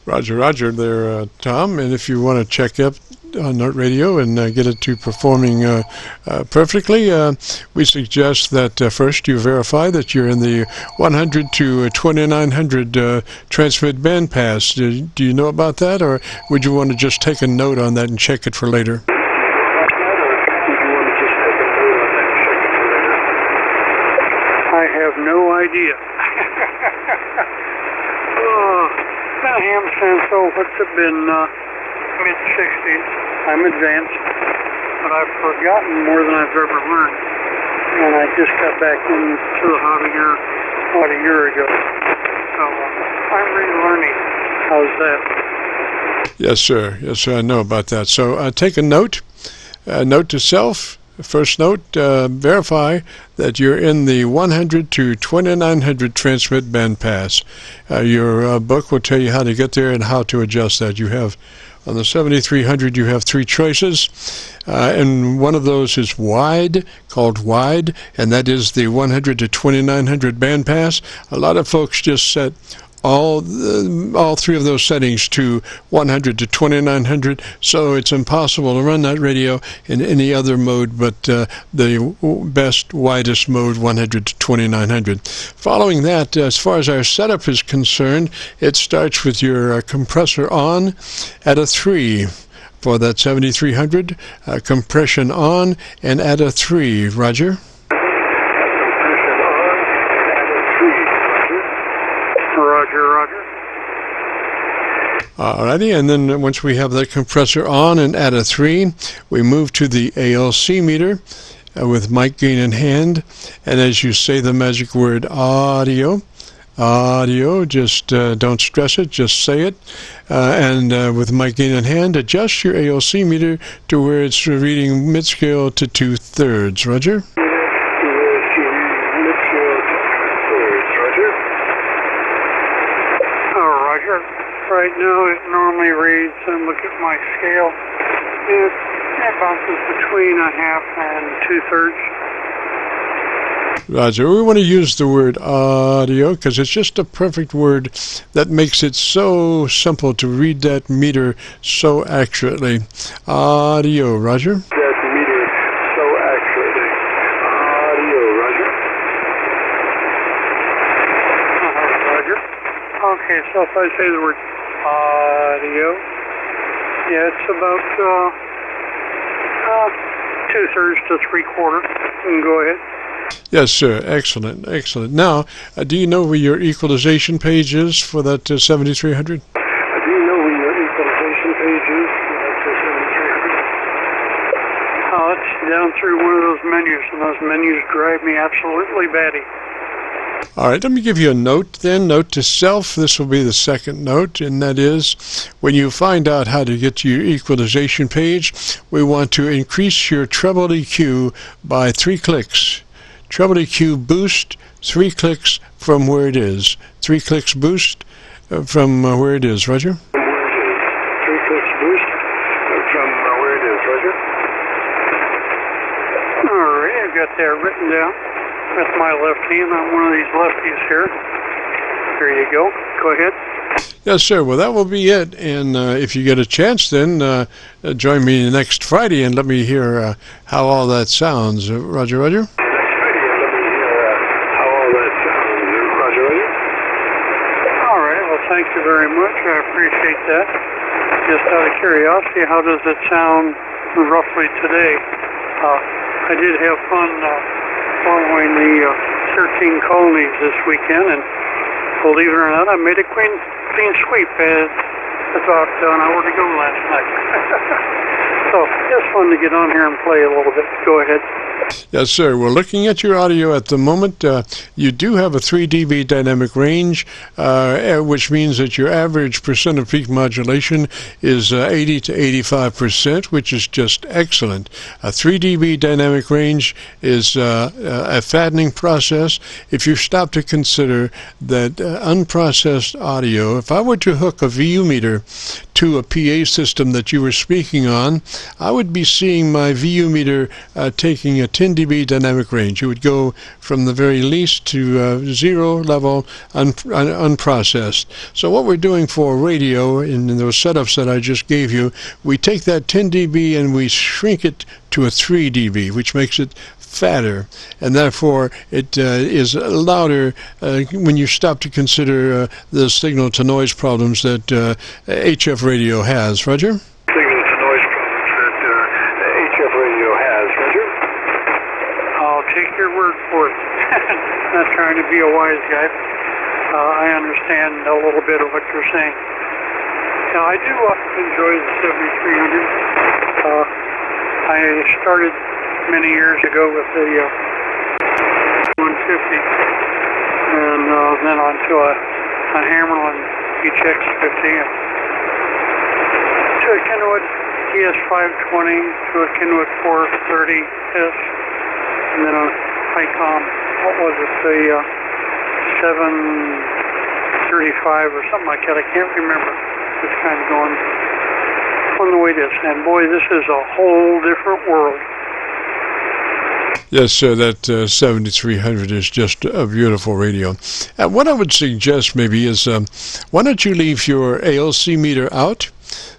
Roger, Roger there, Tom. And if you want to check up on that radio and get it to performing perfectly, we suggest that first you verify that you're in the 100 to 2900 transmit band pass. Do you know about that, or would you want to just take a note on that and check it for later? I have no idea. Been a ham since, what's it been, mid-60s. I'm advanced, but I've forgotten more than I've ever learned. And I just got back into the hobby here about a year ago. So I'm relearning. How's that? Yes, sir. Yes, sir. I know about that. So take a note. Note to self. First note, verify that you're in the 100 to 2900 transmit band pass. Your book will tell you how to get there and how to adjust that. You have, on the 7300, you have 3 choices, and one of those is wide, called wide, and that is the 100 to 2900 band pass. A lot of folks just set all 3 of those settings to 100 to 2900, so it's impossible to run that radio in any other mode but the best, widest mode, 100 to 2900. Following that, as far as our setup is concerned, it starts with your compressor on at a 3. For that 7300, compression on and at a 3. Roger? Roger. Alrighty, and then once we have that compressor on and at a 3, we move to the ALC meter with mic gain in hand, and as you say the magic word audio, just don't stress it, just say it, and with mic gain in hand, adjust your ALC meter to where it's reading mid-scale to 2/3. Roger? Roger. Right now it normally reads, and look at my scale, it bounces between a half and 2/3. Roger, we want to use the word audio because it's just a perfect word that makes it so simple to read that meter so accurately. Audio, Roger. That meter so accurately. Audio, Roger. Roger. Okay, so if I say the word audio, yeah, it's about 2/3 to 3/4. You can go ahead. Yes, sir. Excellent, excellent. Now, do you know where your equalization page is for that 7300? Do you know where your equalization page is for that 7300? Oh, it's down through one of those menus, and those menus drive me absolutely batty. All right, let me give you a note then. Note to self. This will be the second note, and that is when you find out how to get to your equalization page, we want to increase your treble EQ by 3 clicks. Treble EQ boost, 3 clicks from where it is. 3 clicks boost from where it is, Roger? Where it is. 3 clicks boost from where it is, Roger? All right, I've got that written down with my left hand. I'm one of these lefties here. There you go. Go ahead. Yes, sir. Well, that will be it. And if you get a chance, then join me next Friday and let me hear how all that sounds. Roger, Roger? Thank you very much. I appreciate that. Just out of curiosity, how does it sound roughly today? I did have fun following the 13 colonies this weekend, and believe it or not, I made a clean sweep about an hour to go last night. So it's fun to get on here and play a little bit. Go ahead. Yes, sir. We're looking at your audio at the moment. You do have a 3 dB dynamic range, which means that your average percent of peak modulation is 80 to 85%, which is just excellent. A 3 dB dynamic range is a fattening process. If you stop to consider that unprocessed audio, if I were to hook a VU meter to a PA system that you were speaking on, I would be seeing my VU meter taking a 10 dB dynamic range. You would go from the very least to 0 level unprocessed. So what we're doing for radio in those setups that I just gave you, we take that 10 dB and we shrink it to a 3 dB, which makes it fatter, and therefore it is louder when you stop to consider the signal-to-noise problems that HF radio has. Roger? Signal-to-noise problems that HF radio has. Roger? I'll take your word for it. Not trying to be a wise guy. I understand a little bit of what you're saying. Now, I do enjoy the 7300. I started many years ago with the 150, and then onto a Hammerlin HX50, to a Kenwood ES520, to a Kenwood 430S, and then a Icom, what was it, the 735 or something like that, I can't remember. It's kind of going on the way this, and boy, this is a whole different world. Yes, sir, that 7300 is just a beautiful radio. What I would suggest maybe is, why don't you leave your ALC meter out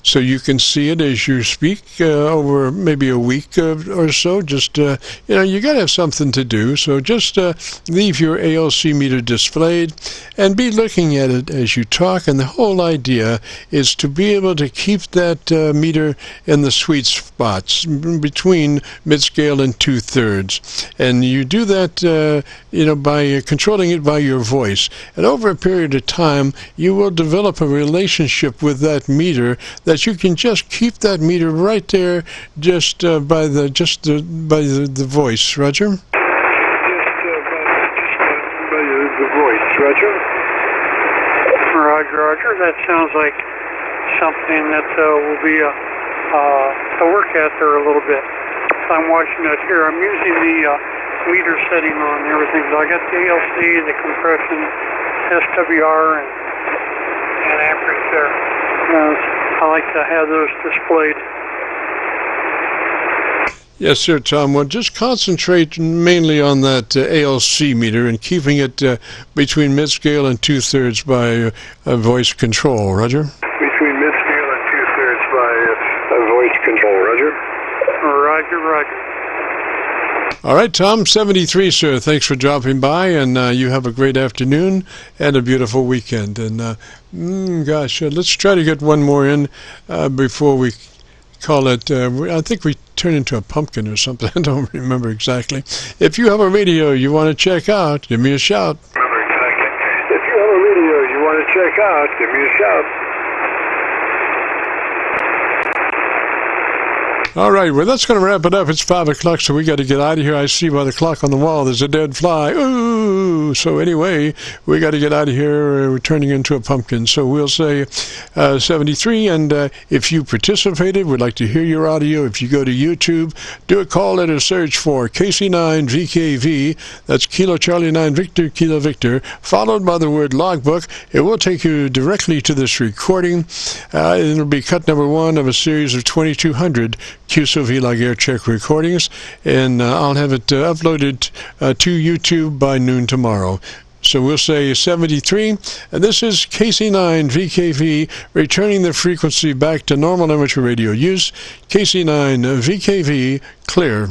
so you can see it as you speak over maybe a week or so. Just, you got to have something to do, so just leave your ALC meter displayed and be looking at it as you talk, and the whole idea is to be able to keep that meter in the sweet spots between mid-scale and 2/3, and you do that by controlling it by your voice, and over a period of time you will develop a relationship with that meter that you can just keep that meter right there just by the voice. Roger? Just by the voice. Roger? Roger. That sounds like something that will be a work at there a little bit. I'm watching it here. I'm using the meter setting on everything. So I got the ALC, the compression, SWR, and and amperage there. I like to have those displayed. Yes, sir, Tom. Well, just concentrate mainly on that ALC meter and keeping it between mid-scale and 2/3 by voice control. Roger? Between mid-scale and 2/3 by voice control. Roger? Roger, roger. All right, Tom, 73, sir. Thanks for dropping by, and you have a great afternoon and a beautiful weekend. And, let's try to get one more in before we call it, I think we turn into a pumpkin or something. I don't remember exactly. If you have a radio you want to check out, give me a shout. If you have a radio you want to check out, give me a shout. All right, well, that's going to wrap it up. It's 5 o'clock, so we got to get out of here. I see by the clock on the wall there's a dead fly. Ooh! So anyway, we got to get out of here. We're turning into a pumpkin. So we'll say 73, and if you participated, we'd like to hear your audio. If you go to YouTube, do a call and a search for KC9VKV. That's Kilo Charlie 9 Victor, Kilo Victor, followed by the word logbook. It will take you directly to this recording. It'll be cut number 1 of a series of 2,200 Qso-Vlog Aircheck recordings, and I'll have it uploaded to YouTube by noon tomorrow. So we'll say 73, and this is KC9VKV, returning the frequency back to normal amateur radio use. KC9VKV, clear.